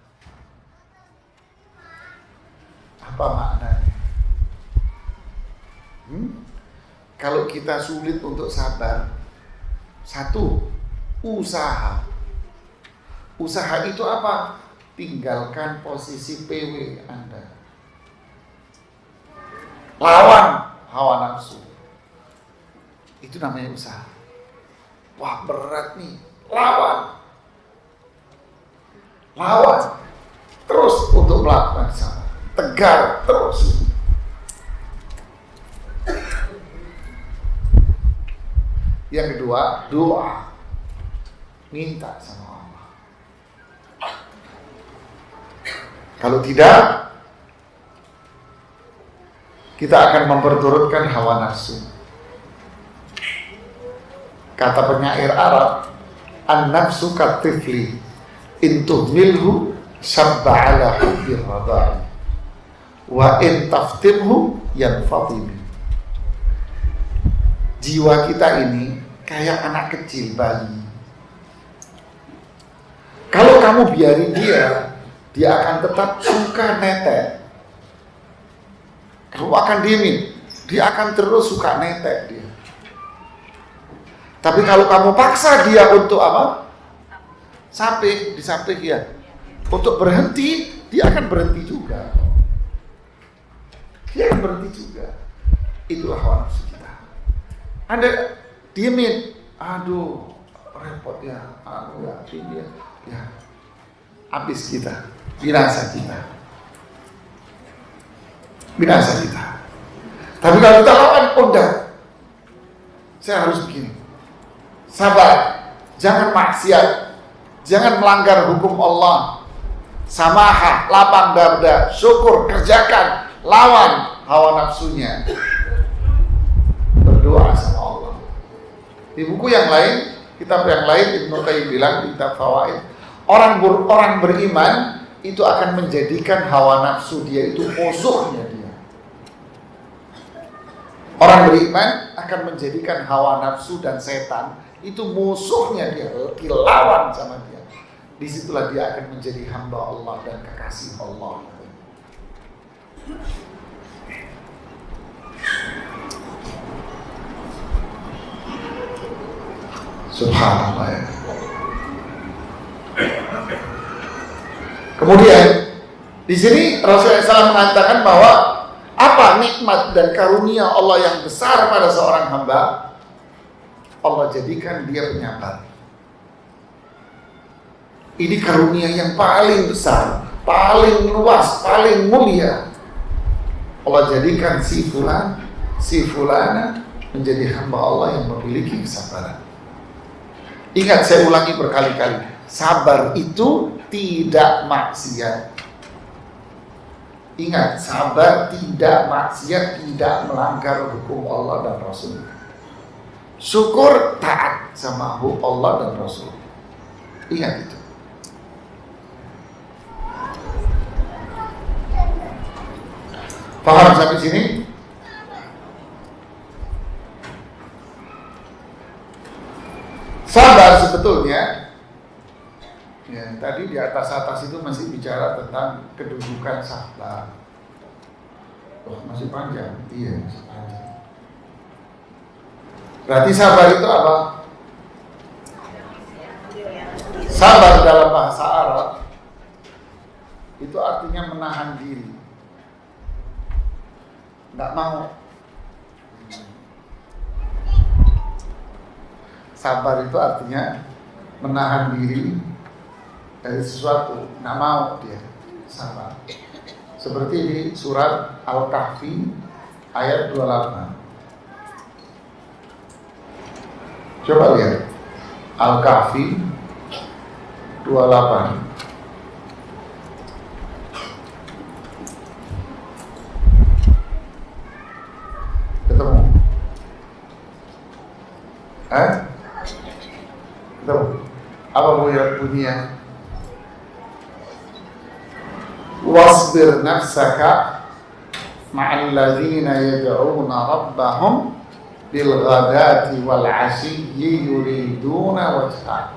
Apa maknanya? Kalau kita sulit untuk sabar, satu, usaha. Usaha itu apa? Tinggalkan posisi PW Anda. Lawan hawa nafsu. Itu namanya usaha. Wah, berat nih. Lawan. Terus untuk melakukan sabar. Tegar terus. Yang kedua, doa. Minta sama Allah. Kalau tidak, kita akan memperturutkan hawa nafsu. Kata penyair Arab, an-nafsu katifli in tuhmilhu sabba ala hubbir radai wa in taftimhu yanfatim. Jiwa kita ini kayak anak kecil, bayi. Kalau kamu biarin dia akan tetap suka netek. Kamu akan diemin, dia akan terus suka netek dia. Tapi kalau kamu paksa dia untuk apa? Disapih ya. Untuk berhenti, dia akan berhenti juga. Itulah hawa nafsu kita. Anda diemin, aduh repot ya, ini ya, habis kita, binasa kita. Tapi kalau kita lawan, udah, saya harus begini, sabar, jangan maksiat, jangan melanggar hukum Allah, samahah, lapang dada, syukur, kerjakan, lawan hawa nafsunya, berdoa sama Allah. Di buku yang lain, kitab yang lain, Ibnu Qayyim bilang di kitab Fawaid, orang beriman itu akan menjadikan hawa nafsu dia itu musuhnya dia. Orang beriman akan menjadikan hawa nafsu dan setan itu musuhnya dia, dilawan sama dia. Disitulah dia akan menjadi hamba Allah dan kekasih Allah. Subhanallah ya. Kemudian di sini Rasulullah SAW mengatakan bahwa apa nikmat dan karunia Allah yang besar pada seorang hamba, Allah jadikan dia penyabar. Ini karunia yang paling besar, paling luas, paling mulia. Allah jadikan si fulana menjadi hamba Allah yang memiliki kesabaran. Ingat, saya ulangi berkali-kali, sabar itu tidak maksiat. Ingat, sabar tidak maksiat, tidak melanggar hukum Allah dan Rasul. Syukur taat sama hukum Allah dan Rasul. Ingat itu. Paham sampai sini? Sabar sebetulnya, ya, tadi di atas itu masih bicara tentang kedudukan sabar. Oh, masih panjang? Iya, masih panjang. Berarti sabar itu apa? Sabar dalam bahasa Arab itu artinya menahan diri. Nggak mau. Sabar itu artinya menahan diri dari sesuatu, nggak mau dia sabar. Seperti di surat Al-Kahfi ayat 28. Coba lihat Al-Kahfi 28. Ketemu? Ketemu? Apa bunyinya? Wasbir nafsaka ma'al ladzina yad'una rabbahum bil ghadati wal 'ashiyyi yuriduna wajha.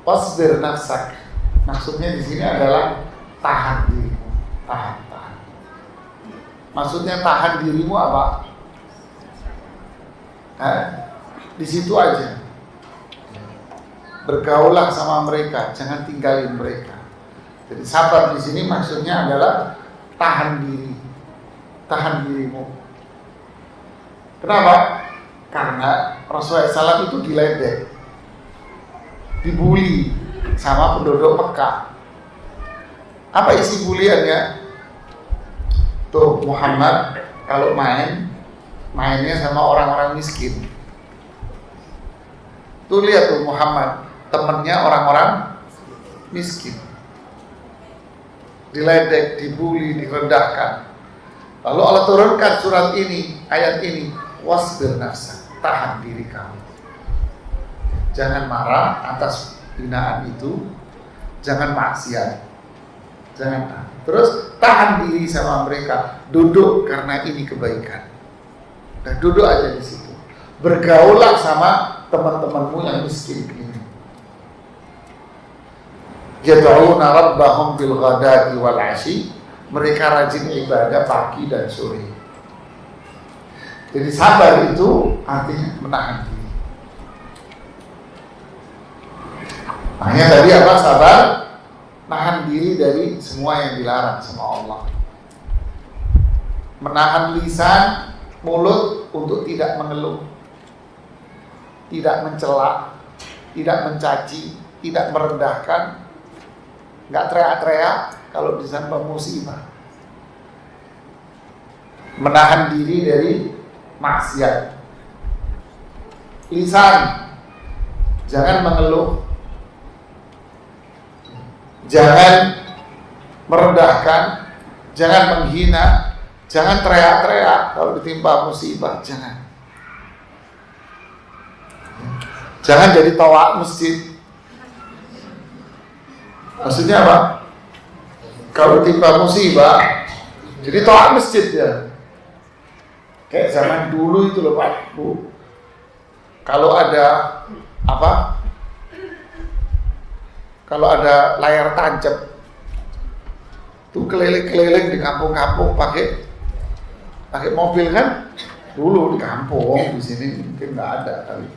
Wasbir nafsak. Maksudnya di sini adalah tahan dirimu, tahan. Maksudnya tahan dirimu apa? Di situ aja. Bergaulah sama mereka, jangan tinggalin mereka. Jadi sabar di sini maksudnya adalah tahan diri, tahan dirimu. Kenapa? Karena Rasulullah SAW itu diledek, dibully sama penduduk Mekah. Apa isi buliannya? Tuh Muhammad kalau mainnya sama orang-orang miskin. Tuh lihat tuh Muhammad temennya orang-orang miskin. Diledek, dibully, direndahkan. Lalu Allah turunkan surat ini, ayat ini, wasbir nafsa, tahan diri kamu. Jangan marah atas hinaan itu, jangan maksiat, jangan tahan. Terus tahan diri sama mereka, duduk karena ini kebaikan. Dan duduk aja di situ. Bergaulah sama teman-temanmu yang miskin ini. Yad'una rabbahum bil ghadati wal 'ashyi, mereka rajin ibadah pagi dan sore. Jadi sabar itu artinya menahan diri. Makanya tadi apa? Sabar, nahan diri dari semua yang dilarang sama Allah. Menahan lisan, mulut untuk tidak mengeluh, tidak mencela, tidak mencaci, tidak merendahkan, nggak teriak-teriak kalau disampa musibah. Menahan diri dari maksiat. Lisan, jangan mengeluh, jangan merendahkan, jangan menghina, jangan teriak-teriak kalau ditimpa musibah, jangan. Jangan jadi tawak masjid. Maksudnya apa? Kalau timpa musibah, jadi tawak masjid ya. Kayak zaman dulu itu loh Pak, Bu. Kalau ada apa? Kalau ada layar tancap, tuh keliling-keliling di kampung-kampung pakai mobil kan? Dulu di kampung, di sini mungkin nggak ada kali.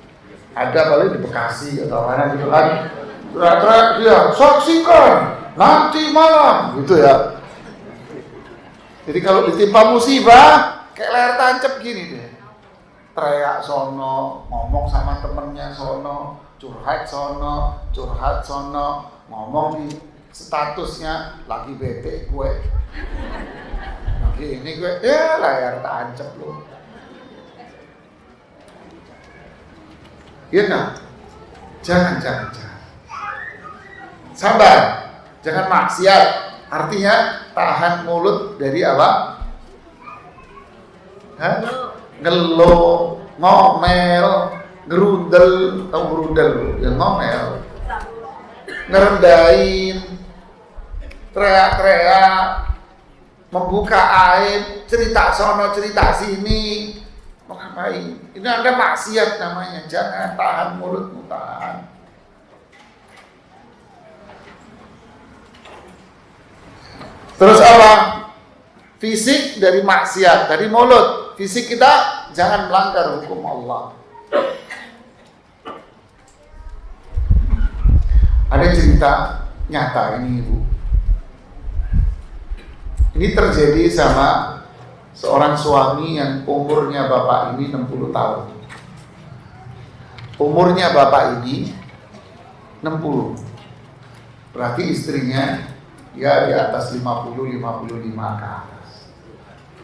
Ada paling di Bekasi atau mana gitu kan. Teriak-teriak dia, saksikan nanti malam, gitu ya. Jadi kalau ditimpa musibah, kayak layar tancap gini deh. Teriak sono, ngomong sama temennya sono, curhat sono, ngomong di statusnya lagi bete gue, lagi ini gue, ya layar tancap loh. Iya kan? Jangan. Sabar, jangan maksiat. Artinya tahan mulut dari apa? Ngeluh, ngomel, gerudel, tahu gerudel? Ya ngomel, ngerendahin, teriak-teriak, membuka aib, cerita sono, cerita sini, mau ngapain? Ini ada maksiat namanya. Jangan, tahan mulutmu, tahan. Terus apa? Fisik dari maksiat, dari mulut. Fisik kita jangan melanggar hukum Allah. Ada cerita nyata ini Ibu. Ini terjadi sama seorang suami yang umurnya bapak ini 60 tahun. Umurnya bapak ini 60. Berarti istrinya ya di atas 50-55 ke atas.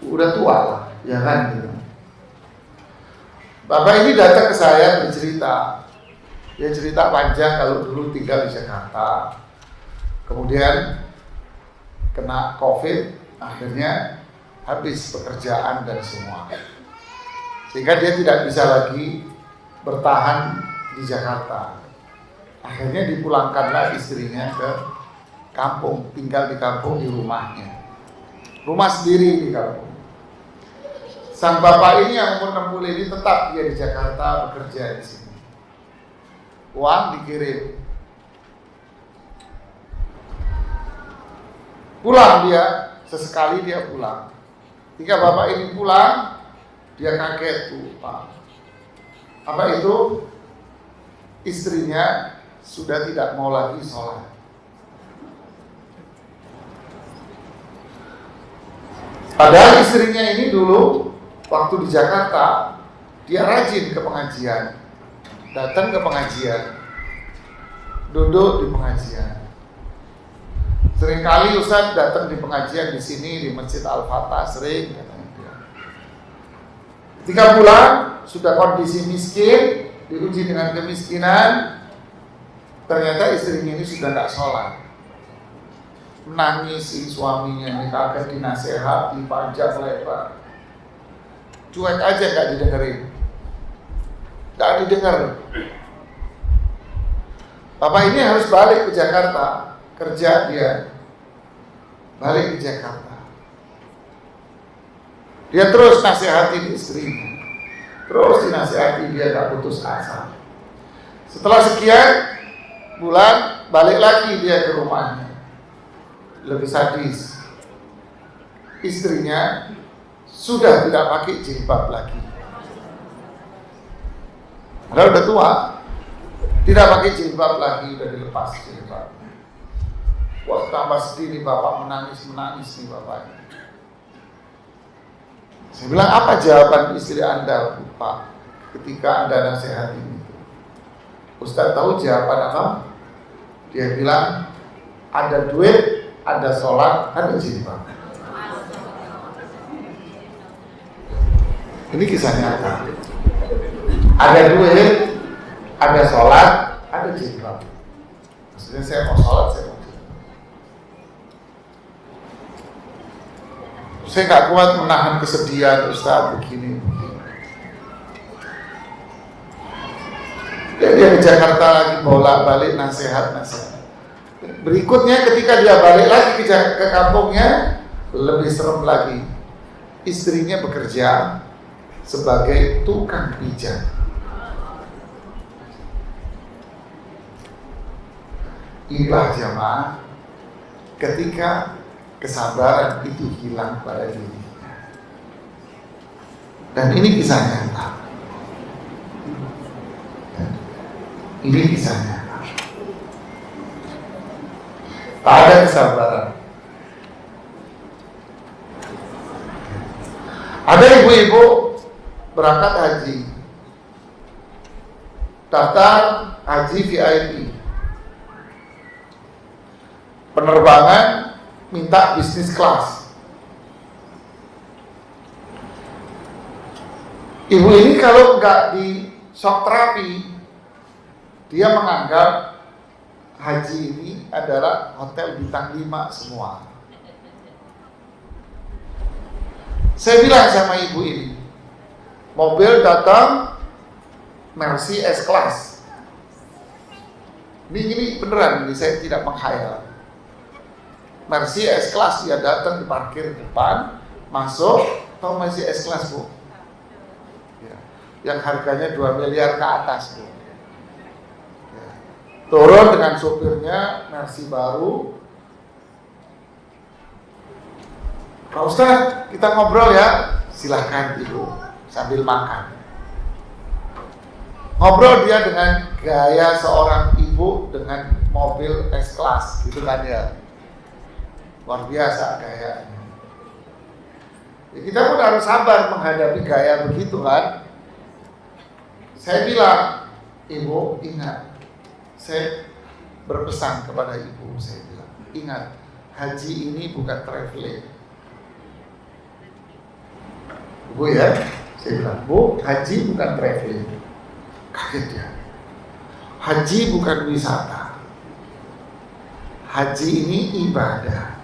Udah tua lah, ya kan gitu. Bapak ini datang ke saya bercerita. Dia cerita panjang kalau dulu tinggal di Jakarta. Kemudian kena COVID, akhirnya habis pekerjaan dan semua. Sehingga dia tidak bisa lagi bertahan di Jakarta. Akhirnya dipulangkanlah istrinya ke kampung, tinggal di kampung di rumahnya. Rumah sendiri di kampung. Sang bapak ini yang umur 60 ini tetap dia di Jakarta bekerja di sini. Uang dikirim. Pulang dia, sesekali dia pulang. Ketika bapak ini pulang, dia kaget tuh, Pak. Apa itu? Istrinya sudah tidak mau lagi sholat. Padahal istrinya ini dulu waktu di Jakarta dia rajin ke pengajian, datang ke pengajian, duduk di pengajian. Seringkali Ustaz datang di pengajian di sini di Masjid Al-Fatah sering katanya dia. Ketika pulang sudah kondisi miskin, diuji dengan kemiskinan, ternyata istrinya ini sudah nggak sholat. Menangisi suaminya ini, kagak dinasehati panjang lebar, cuek aja nggak didengerin, nggak didengar. Bapak ini harus balik ke Jakarta kerja, dia balik ke Jakarta. Dia terus nasihati istrinya, terus dinasihati, dia nggak putus asa. Setelah sekian bulan balik lagi dia ke rumahnya. Lebih sadis, istrinya sudah tidak pakai jilbab lagi. Padahal udah tua, tidak pakai jilbab lagi, udah dilepas jilbabnya. Wah, tambah sedih nih bapak, menangis nih bapak. Saya bilang, apa jawaban istri Anda, Pak, ketika Anda nasihati ini? Ustaz tahu jawaban apa? Dia bilang, ada duit, ada sholat, ada jilbab. Ini kisah nyata. Ada duit, ada sholat, ada jilbab. Maksudnya saya mau sholat, saya mau jilbab. Saya nggak kuat menahan kesedihan Ustaz begini. Dia di Jakarta lagi bolak-balik nasihat. Berikutnya ketika dia balik lagi ke kampungnya, lebih serem lagi. Istrinya bekerja sebagai tukang pijat. Inilah jamaah ketika kesabaran itu hilang pada dirinya. Dan ini kisah nyata. Ini kisah nyata. Tak ada kesabaran. Ada ibu-ibu berangkat haji, daftar haji VIP, penerbangan minta bisnis kelas. Ibu ini kalau nggak di shock terapi, dia menganggap haji ini adalah hotel bintang 5 semua. Saya bilang sama ibu ini, mobil datang Mercy S-Class. Ini beneran, ini saya tidak menghayal. Mercy S-Class, dia datang di parkir depan, masuk, tahu Mercy S-Class Bu? Ya, yang harganya 2 miliar ke atas Bu. Turun dengan sopirnya, Mercy baru. Pak Ustadz, kita ngobrol ya. Silahkan Ibu, sambil makan. Ngobrol dia dengan gaya seorang ibu dengan mobil S-Class, gitu kan ya. Luar biasa gayanya. Ya, kita pun harus sabar menghadapi gaya begitu kan. Saya bilang, Ibu ingat, saya berpesan kepada ibu, saya bilang, ingat, haji ini bukan traveling. Ibu ya, Saya bilang, Bu, haji bukan traveling. Kaget dia. Haji bukan wisata. Haji ini ibadah.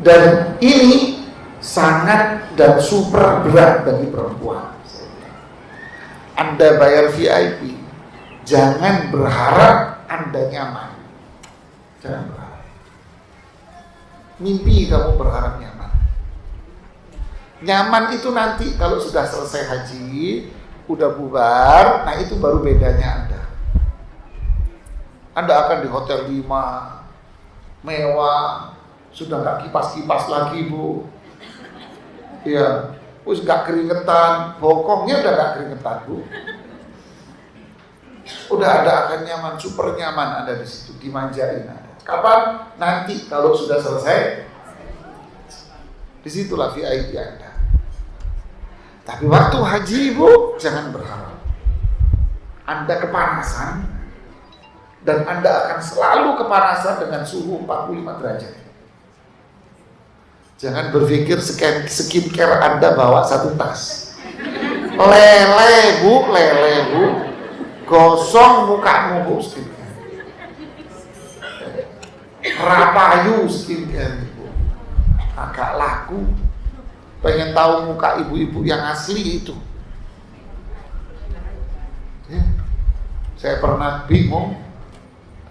Dan ini sangat dan super berat bagi perempuan. Anda bayar VIP, jangan berharap Anda nyaman. Jangan berharap. Mimpi kamu berharap nyaman. Nyaman itu nanti kalau sudah selesai haji, udah bubar, nah itu baru bedanya Anda. Anda akan di hotel 5, mewah, sudah nggak kipas-kipas lagi, Bu. Iya, terus nggak keringetan, bokongnya udah nggak keringetan, Bu. Udah ada akan nyaman, super nyaman Anda di situ, dimanjain Anda. Kapan? Nanti kalau sudah selesai, disitulah VIP Anda. Tapi waktu haji, Bu, jangan berharap. Anda kepanasan, dan Anda akan selalu kepanasan dengan suhu 45 derajat. Jangan berpikir skincare Anda bawa satu tas. Lele bu, gosong mukamu Bu skincare. Rapayu skincare Bu, agak laku. Pengen tahu muka ibu-ibu yang asli itu. Ya. Saya pernah bingung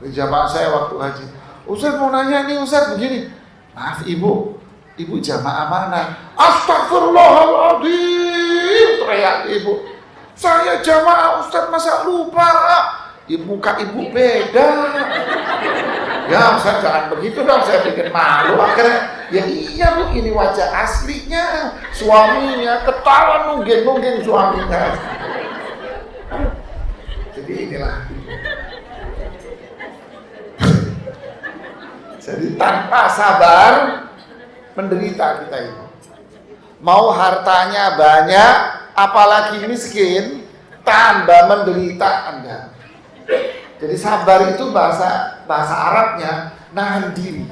di jamaah saya waktu haji. Ustaz mau nanya nih Ustaz begini. Maaf ibu jamaah mana? Astagfirullahaladzim, teriak ibu. Saya jamaah Ustaz, masa lupa? Muka ibu beda. Ya Ustaz jangan begitu dong, saya bikin malu. Akhirnya, ya iya Bu, ini wajah aslinya. Suaminya ketawa nungging suaminya. Jadi inilah. Jadi tanpa sabar menderita kita itu. Mau hartanya banyak, apalagi miskin, tambah menderita Anda. Jadi sabar itu bahasa Arabnya nahan diri.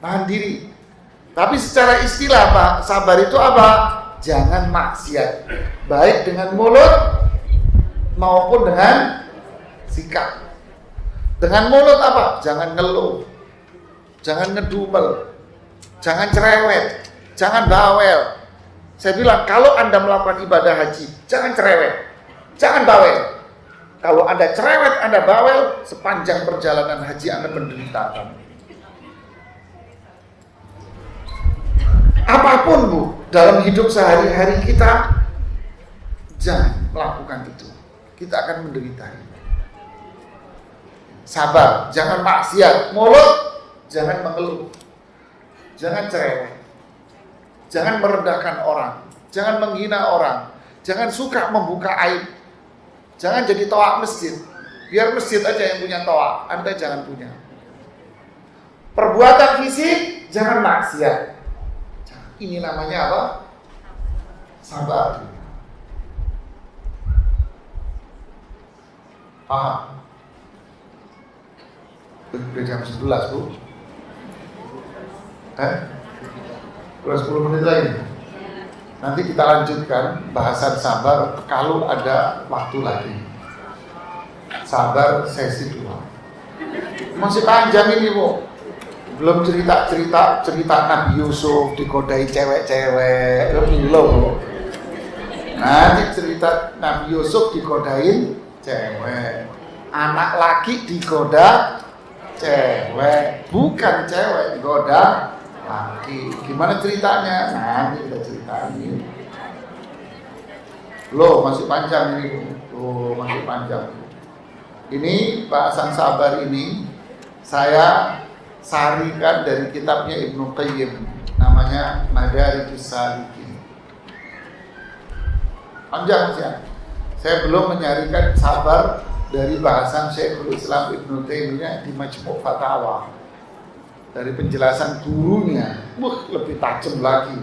Nahan diri. Tapi secara istilah Pak, sabar itu apa? Jangan maksiat. Baik dengan mulut maupun dengan sikap. Dengan mulut apa? Jangan ngeluh. Jangan ngedumel. Jangan cerewet. Jangan bawel. Saya bilang kalau Anda melakukan ibadah haji, jangan cerewet. Jangan bawel. Kalau Anda cerewet, Anda bawel, sepanjang perjalanan haji Anda menderita. Apapun Bu, dalam hidup sehari-hari kita, jangan melakukan itu. Kita akan menderita. Sabar, jangan maksiat. Mulut, jangan mengeluh. Jangan cerewet. Jangan merendahkan orang. Jangan menghina orang. Jangan suka membuka aib. Jangan jadi toa masjid. Biar masjid aja yang punya toa. Anda jangan punya. Perbuatan fisik, jangan maksiat. Ini namanya apa? Sabar. Paham? Udah jam 11 Bu. Kurang 10 menit lagi. Nanti kita lanjutkan bahasan sabar kalau ada waktu lagi. Sabar sesi 2. Masih panjang ini Bu. Belum cerita Nabi Yusuf digodai cewek-cewek. Belum. Nanti cerita Nabi Yusuf digodain cewek. Anak laki digoda cewek, bukan cewek digoda laki. Gimana ceritanya? Nanti kita ceritain. Loh, masih panjang ini. Loh, masih panjang. Ini bahasan sabar ini saya sarikan dari kitabnya Ibnu Qayyim, namanya Madarijus Salikin. Panjang sih. Saya belum menyarikan sabar dari bahasan Syekhul Islam Ibnu Taimiyah di Majmu' Fatawa. Dari penjelasan gurunya, lebih tajam lagi.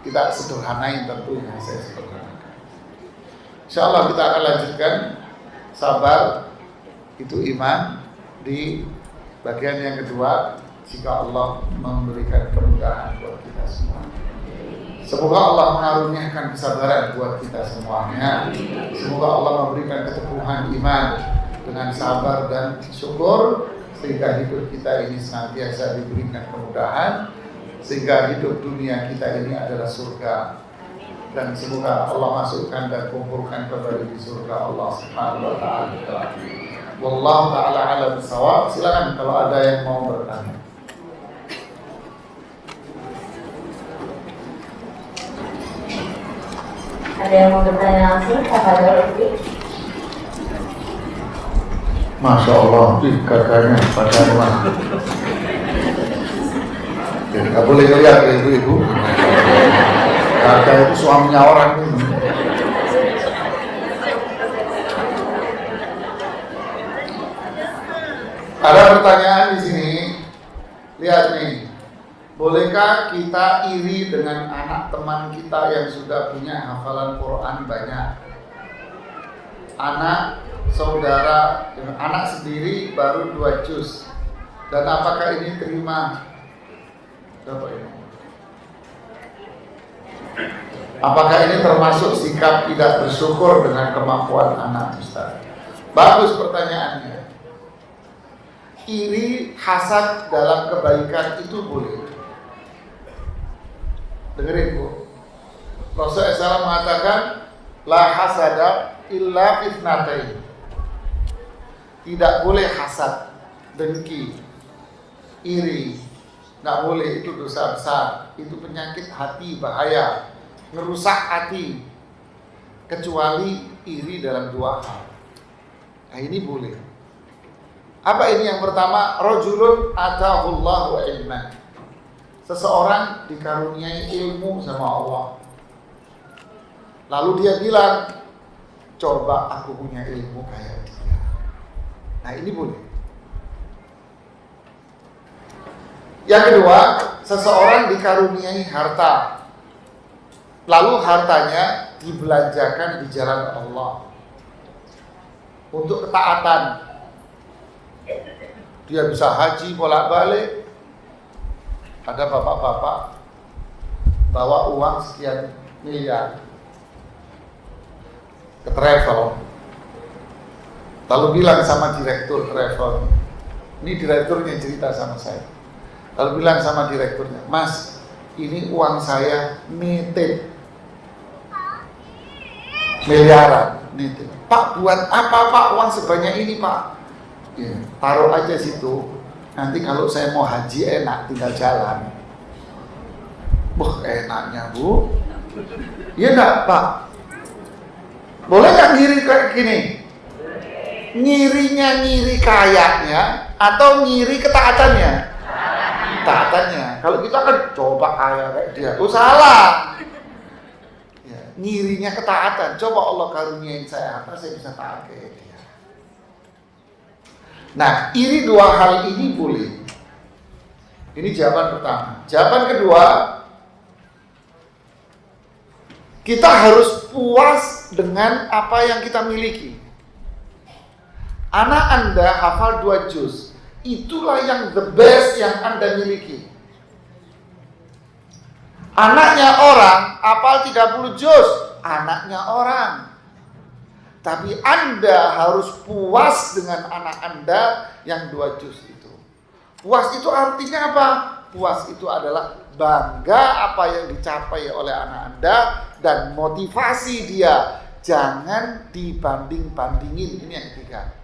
Kita sederhanain tentunya, saya sederhanakan. Insyaallah kita akan lanjutkan sabar itu iman di bagian yang kedua, jika Allah memberikan kemudahan buat kita semua. Semoga Allah mengaruniakan kesabaran buat kita semuanya. Semoga Allah memberikan keteguhan iman dengan sabar dan syukur, sehingga hidup kita ini senantiasa diberikan kemudahan, sehingga hidup dunia kita ini adalah surga. Dan semoga Allah masukkan dan kumpulkan kembali di surga Allah Subhanahu wa taala. Wallahu taala a'lam bissawab. Silakan kalau ada yang mau bertanya. Ada yang mau bertanya langsung kepada Rifki? Masya Allah, kakaknya pada rumah. Tidak boleh lihat ya ibu-ibu. Kakak itu suaminya orang ini. Ada pertanyaan di sini. Lihat nih. Bolehkah kita iri dengan anak teman kita yang sudah punya hafalan Quran banyak? Anak saudara, anak sendiri baru 2 juz. Dan apakah ini terima? Coba ini. Apakah ini termasuk sikap tidak bersyukur dengan kemampuan anak, Ustaz? Bagus pertanyaannya. Iri, hasad dalam kebaikan itu boleh. Dengerin Bu, Rasulullah SAW mengatakan la hasada illa fitnatain. Tidak boleh hasad, dengki, iri. Tidak boleh, itu dosa besar. Itu penyakit hati, bahaya, ngerusak hati. Kecuali iri dalam 2 hal. Nah ini boleh. Apa ini yang pertama? Rajulun atahullahu ilman. Seseorang dikaruniai ilmu sama Allah. Lalu dia bilang, coba aku punya ilmu kayak dia. Nah ini boleh. Yang kedua, seseorang dikaruniai harta. Lalu hartanya dibelanjakan di jalan Allah untuk ketaatan. Dia bisa haji bolak-balik. Ada bapak-bapak bawa uang sekian miliar ke travel, lalu bilang sama direktur travel, ini direkturnya cerita sama saya, lalu bilang sama direkturnya, Mas, ini uang saya nitip miliaran, nitip. Pak, buat apa Pak uang sebanyak ini Pak? Ya, taruh aja situ. Nanti kalau saya mau haji enak, tinggal jalan. Enaknya Bu. Iya enggak Pak? Boleh nggak ngiri kayak gini? Ngirinya ngiri kayanya atau ngiri ketaatannya? Ketaatannya. Kalau kita kan coba kaya kayak dia, salah. Ya, ngirinya ketaatan. Coba Allah karuniain saya apa, saya bisa taat kayak dia. Nah, iri 2 hal ini boleh. Ini jawaban pertama. Jawaban kedua, kita harus puas dengan apa yang kita miliki. Anak Anda hafal 2 juz. Itulah yang the best yang Anda miliki. Anaknya orang hafal 30 juz. Anaknya orang. Tapi Anda harus puas dengan anak Anda yang 2 juz itu. Puas itu artinya apa? Puas itu adalah bangga apa yang dicapai oleh anak Anda dan motivasi dia. Jangan dibanding-bandingin. Ini yang ketiga.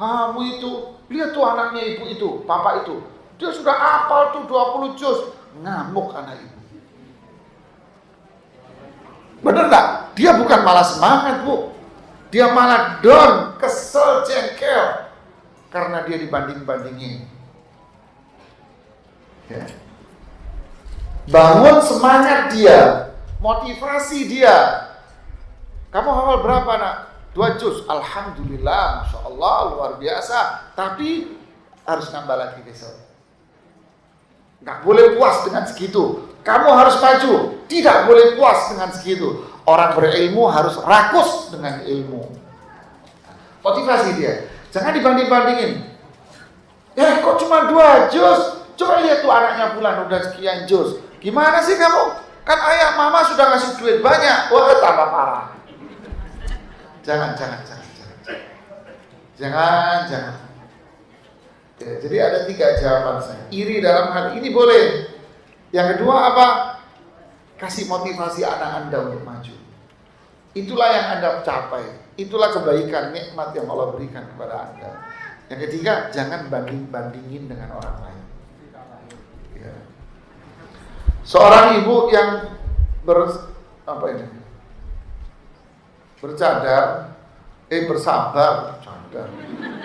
Kamu itu, lihat tuh anaknya ibu itu, papa itu. Dia sudah hafal tuh 20 juz. Ngamuk anak ibu. Bener gak? Dia bukan malah semangat Bu. Dia malah down, kesel, jengkel. Karena dia dibanding-bandingin. Ya. Bangun semangat dia. Motivasi dia. Kamu hafal berapa nak? 2 juz. Alhamdulillah, Masya Allah, luar biasa. Tapi harus nambah lagi besok. Gak boleh puas dengan segitu. Kamu harus maju. Tidak boleh puas dengan segitu. Orang berilmu harus rakus dengan ilmu. Motivasi dia. Jangan dibanding-bandingin. Kok cuma 2 juz? Coba lihat tuh anaknya bulan udah sekian juz. Gimana sih kamu? Kan ayah mama sudah ngasih duit banyak. Wah, tambah parah. Jangan. Ya, jadi ada 3 jawaban saya. Iri dalam hal ini boleh. Yang kedua apa? Kasih motivasi anak Anda untuk maju. Itulah yang Anda capai. Itulah kebaikan, nikmat yang Allah berikan kepada Anda. Yang ketiga, jangan bandingin dengan orang lain. Ya. Seorang ibu yang bersabar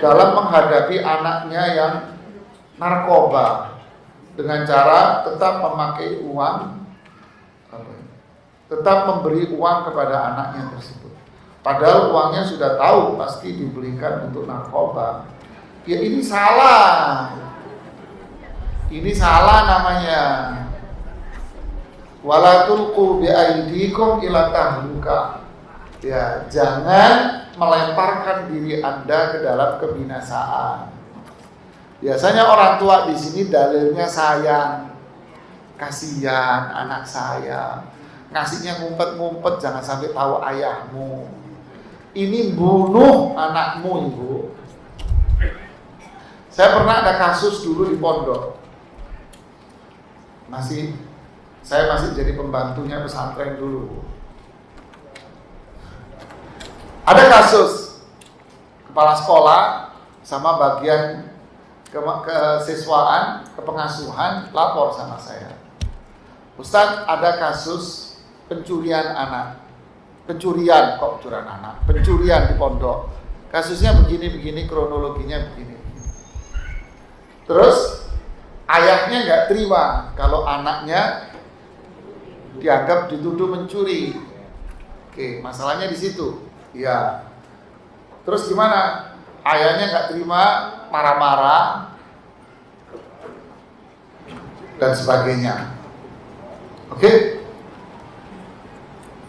dalam menghadapi anaknya yang narkoba dengan cara tetap memakai uang, tetap memberi uang kepada anaknya tersebut. Padahal uangnya sudah tahu pasti dibelikan untuk narkoba. Ya ini salah. Ini salah namanya. Wala tulqu bi aydikum ila tahluka. Ya, jangan melemparkan diri Anda ke dalam kebinasaan. Biasanya orang tua di sini dalilnya sayang, kasihan anak saya, ngasihnya ngumpet-ngumpet jangan sampai tahu ayahmu. Ini bunuh anakmu, Ibu. Saya pernah ada kasus dulu di pondok. Saya masih jadi pembantunya pesantren dulu. Ada kasus kepala sekolah sama bagian kesiswaan, kepengasuhan lapor sama saya. Ustadz, ada kasus pencurian di pondok. Kasusnya begini, kronologinya begini. Terus ayahnya nggak terima kalau anaknya dianggap dituduh mencuri. Oke, masalahnya di situ. Ya. Terus gimana? Ayahnya nggak terima, marah-marah dan sebagainya. Oke.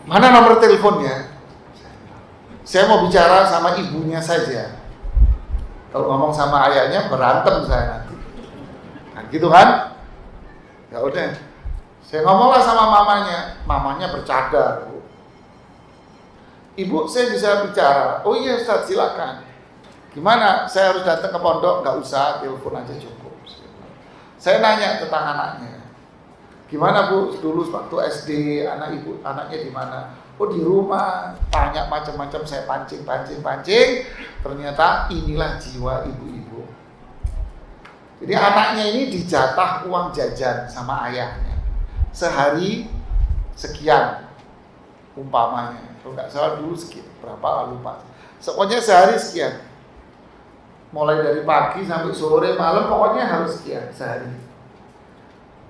Mana nomor teleponnya? Saya mau bicara sama ibunya saja. Kalau ngomong sama ayahnya berantem saya nanti. Nah, gitu kan? Ya udah. Saya ngomonglah sama mamanya bercadar. Ibu, saya bisa bicara. Oh iya Ustaz, silakan. Gimana? Saya harus datang ke pondok? Nggak usah, telepon aja cukup. Saya nanya tentang anaknya. Gimana Bu? Dulu waktu SD anaknya di mana? Oh di rumah. Tanya macam-macam, saya pancing. Ternyata inilah jiwa ibu-ibu. Jadi anaknya ini dijatah uang jajan sama ayahnya. Sehari sekian umpamanya. Kalau nggak salah dulu sekian, berapa lupa. Pokoknya sehari sekian. Mulai dari pagi sampai sore, malam, pokoknya harus sekian sehari.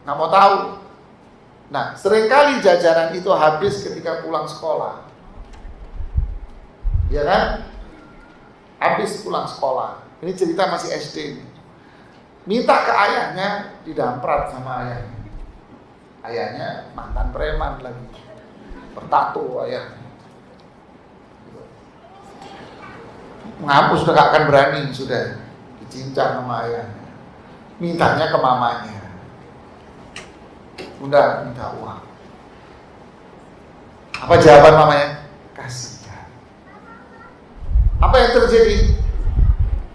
Nggak mau tahu. Nah, seringkali jajanan itu habis ketika pulang sekolah. Ya kan? Habis pulang sekolah. Ini cerita masih SD ini. Minta ke ayahnya, didamprat sama ayahnya. Ayahnya mantan preman lagi. Bertato ayahnya. Menghapus sudah gak akan berani, sudah dicincang sama ayahnya. Mintanya ke mamanya. Bunda minta uang. Apa jawaban mamanya? Kasihan. Apa yang terjadi?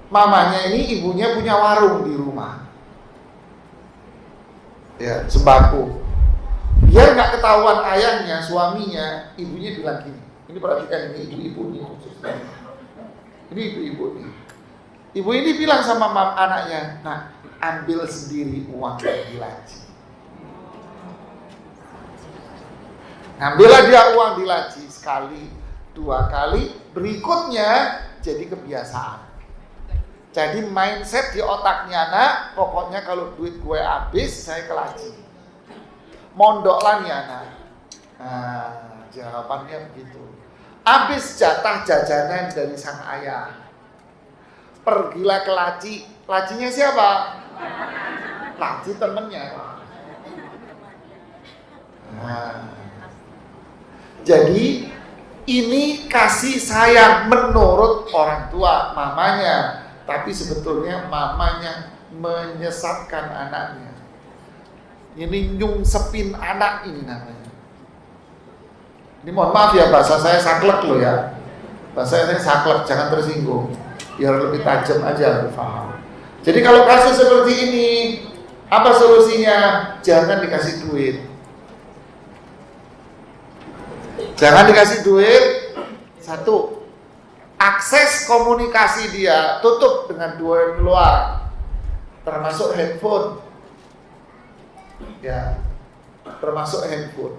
Mamanya ini ibunya punya warung di rumah. Ya, sembako. Biar gak ketahuan ayahnya, suaminya, ibunya bilang gini. Ini perhatikan, ini ibu-ibu nih khususnya. Ini ibu-ibu nih. Ibu ini bilang sama anaknya, nah ambil sendiri uang di laci. Ngambillah dia uang di laci sekali, 2 kali, berikutnya jadi kebiasaan. Jadi mindset di otaknya anak, pokoknya kalau duit gue habis, saya ke laci. Mondoklah nih anak. Nah, jawabannya begitu. Habis jatah jajanan dari sang ayah. Pergilah ke laci. Lacinya siapa? Laci temennya. Nah, jadi ini kasih sayang menurut orang tua, mamanya. Tapi sebetulnya mamanya menyesatkan anaknya. Ini nyungsepin anak ini namanya. Ini mohon maaf ya, bahasa saya saklek loh ya. Bahasa saya saklek, jangan tersinggung. Biar lebih tajam aja, lebih paham. Jadi kalau kasus seperti ini, apa solusinya? Jangan dikasih duit. Jangan dikasih duit. Satu, akses komunikasi dia tutup dengan dua yang luar, termasuk handphone. Ya, termasuk handphone.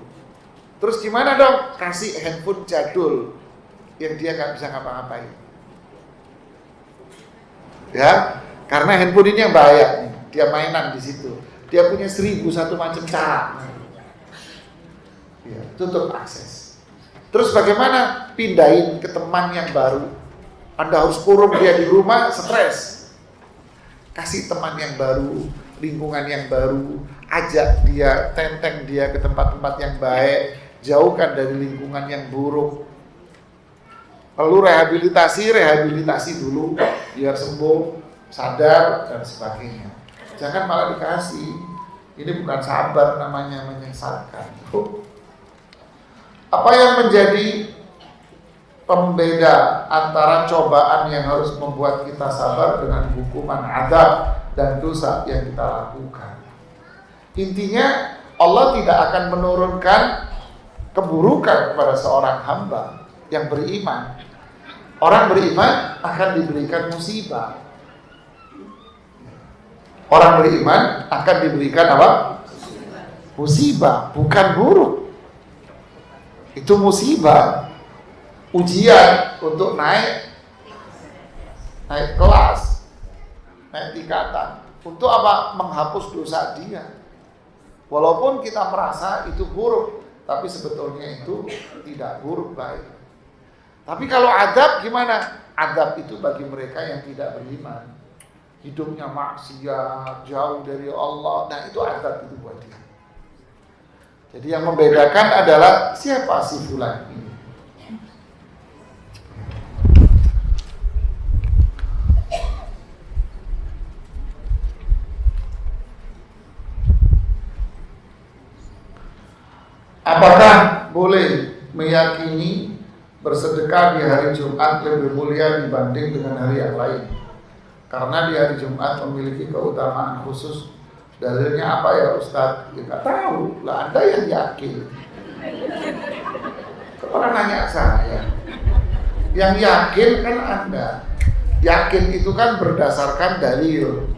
Terus gimana dong? Kasih handphone jadul yang dia nggak bisa ngapa-ngapain. Ya, karena handphone ini yang bahaya nih. Dia mainan di situ. Dia punya 1001 macam cara. Ya, tutup akses. Terus bagaimana? Pindahin ke teman yang baru. Anda harus kurung dia di rumah, stres. Kasih teman yang baru, lingkungan yang baru, ajak dia, tenteng dia ke tempat-tempat yang baik, jauhkan dari lingkungan yang buruk. Perlu rehabilitasi dulu biar sembuh, sadar dan sebagainya. Jangan malah dikasih. Ini bukan sabar namanya, menyesatkan. Apa yang menjadi pembeda antara cobaan yang harus membuat kita sabar dengan hukuman azab dan dosa yang kita lakukan? Intinya Allah tidak akan menurunkan keburukan kepada seorang hamba yang beriman. Orang beriman akan diberikan musibah. Orang beriman akan diberikan apa? Musibah, bukan buruk. Itu musibah, ujian untuk naik kelas, naik tingkatan. Untuk apa? Menghapus dosa dia. Walaupun kita merasa itu buruk, tapi sebetulnya itu tidak buruk, baik. Tapi kalau adab gimana? Adab itu bagi mereka yang tidak beriman, hidupnya maksiat, jauh dari Allah. Nah itu adab itu buat dia. Jadi yang membedakan adalah siapa si fulan ini. Apakah boleh meyakini bersedekah di hari Jumat lebih mulia dibanding dengan hari yang lain? Karena di hari Jumat memiliki keutamaan khusus. Dalilnya apa ya Ustadz? Ya nggak tahu lah, Anda yang yakin. Orang nanya saya, yang yakin kan Anda. Yakin itu kan berdasarkan dalil.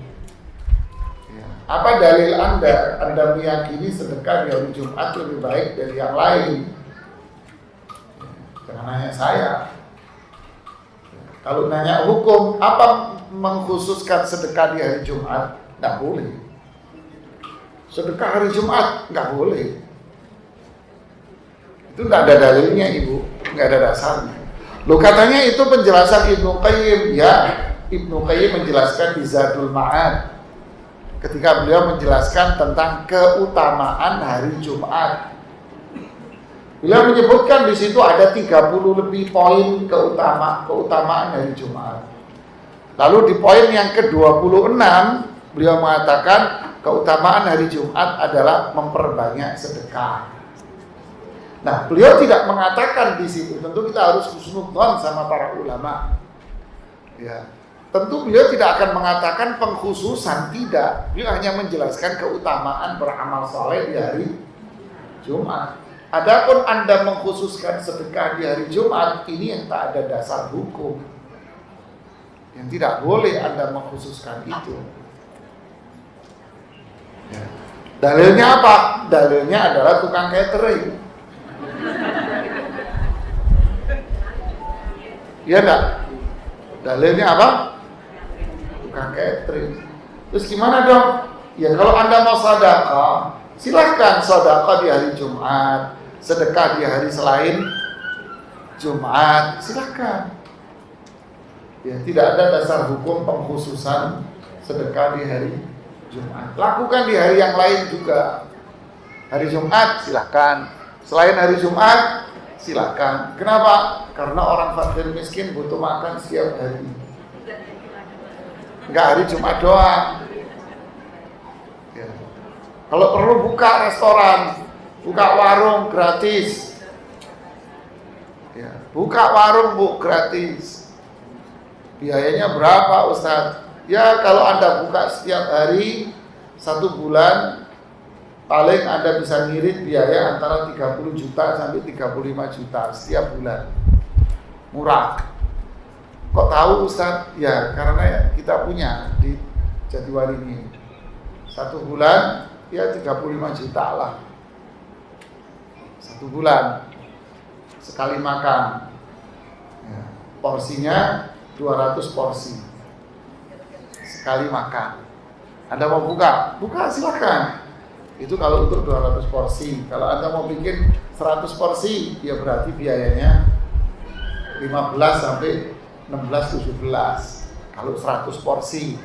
Ya. Apa dalil Anda? Anda meyakini sedekah di hari Jumat lebih baik dari yang lain. Ya. Jangan nanya saya. Kalau nanya hukum, apa mengkhususkan sedekah di hari Jumat? Nggak boleh. Sedekah hari Jumat nggak boleh. Itu nggak ada dalilnya, Ibu, nggak ada dasarnya. Loh, katanya itu penjelasan Ibnu Qayyim. Ya, Ibnu Qayyim menjelaskan di Zadul Ma'ad ketika beliau menjelaskan tentang keutamaan hari Jumat. Beliau menyebutkan di situ ada 30 lebih poin keutamaan hari Jumat. Lalu di poin yang ke-26 beliau mengatakan keutamaan hari Jumat adalah memperbanyak sedekah. Nah, beliau tidak mengatakan di situ. Tentu kita harus husnudzon sama para ulama. Ya, tentu beliau tidak akan mengatakan pengkhususan, tidak. Beliau hanya menjelaskan keutamaan beramal saleh di hari Jumat. Adapun Anda mengkhususkan sedekah di hari Jumat, ini yang tak ada dasar hukum. Yang tidak boleh Anda mengkhususkan itu. Ya. Dalilnya apa? Dalilnya adalah tukang catering. Iya enggak? Dalilnya apa? Tukang catering. Terus gimana dong? Ya kalau Anda mau sedekah, silahkan sedekah di hari Jumat, sedekah di hari selain Jumat, silahkan. Ya, tidak ada dasar hukum pengkhususan sedekah di hari Jumat. Lakukan di hari yang lain juga. Hari Jumat silahkan. Selain hari Jumat silahkan. Kenapa? Karena orang fakir miskin butuh makan setiap hari. Enggak hari Jumat doang. Ya. Kalau perlu buka restoran, buka warung gratis. Ya, buka warung Bu gratis. Biayanya berapa Ustadz? Ya kalau Anda buka setiap hari 1 bulan, paling Anda bisa ngirit biaya antara 30 juta sampai 35 juta setiap bulan. Murah. Kok tahu Ustadz? Ya karena kita punya di Jatiwaringin. 1 bulan ya 35 juta lah. 1 bulan sekali makan. Ya, porsinya 200 porsi sekali makan. Anda mau buka? Buka silakan. Itu kalau untuk 200 porsi. Kalau Anda mau bikin 100 porsi, ya berarti biayanya 15 sampai 16 17. Kalau 100 porsi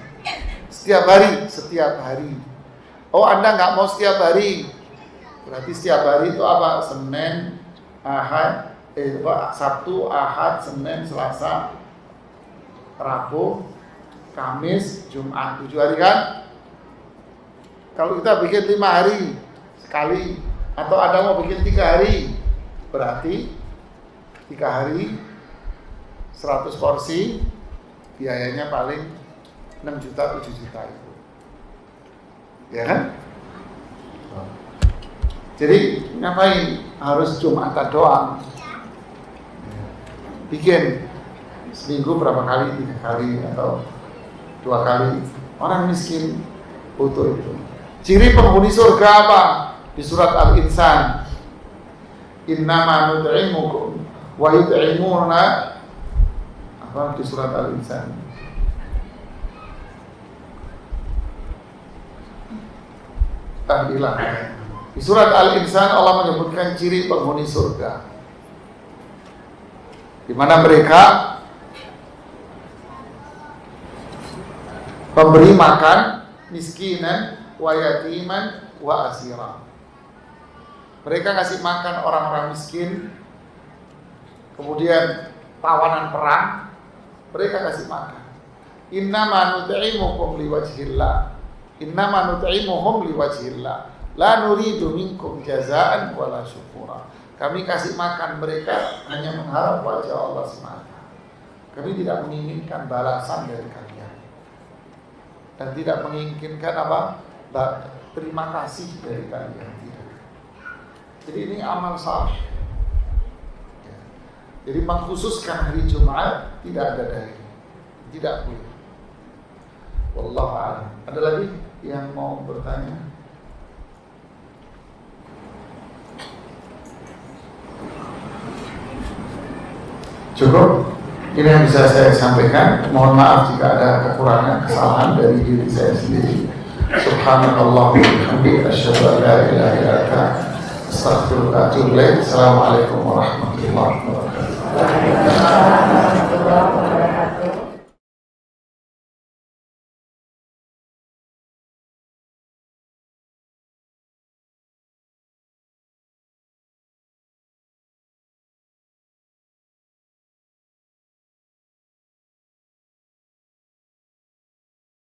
setiap hari. Oh, Anda nggak mau setiap hari. Berarti setiap hari itu apa? Senin, Ahad, Sabtu, Ahad, Senin, Selasa, Rabu, Kamis, Jumat, 7 hari kan? Kalau kita bikin 5 hari sekali, atau Anda mau bikin 3 hari, berarti 3 hari 100 porsi, biayanya paling 6 juta, 7 juta itu. Ya kan? Jadi ngapain? Harus Jumatan doang. Bikin seminggu berapa kali, 3 kali atau 2 kali. Orang miskin butuh itu. Ciri penghuni surga apa? Di surat Al-Insan. Innama nut'imukum wa yut'imuna, apa di surat Al-Insan? Tahlilah. Di surat Al-Insan Allah menyebutkan ciri penghuni surga, di mana mereka memberi makan miskinan wa yatiman wa asira. Mereka kasih makan orang-orang miskin, kemudian tawanan perang, mereka kasih makan. Innama nut'imukum liwajhillah. Innama nut'imuhum liwajhillah. La nuridu minkum jazaan wala syukura. Kami kasih makan mereka hanya mengharap wajah Allah semata. Kami tidak menginginkan balasan dari kalian, dan tidak menginginkan apa? Terima kasih dari kalian. Tidak. Jadi ini amal saleh. Jadi mengkhususkan hari Jumat tidak ada dalil, tidak boleh. Wallahu a'lam. Ada lagi yang mau bertanya? Cukup. Ini yang bisa saya sampaikan. Mohon maaf jika ada kekurangan, kesalahan dari diri saya sendiri. Subhanallah wa bihamdihi, asyhadu an la ilaha illa anta, astaghfiruka wa atubu ilaik. Assalamualaikum warahmatullahi wabarakatuh.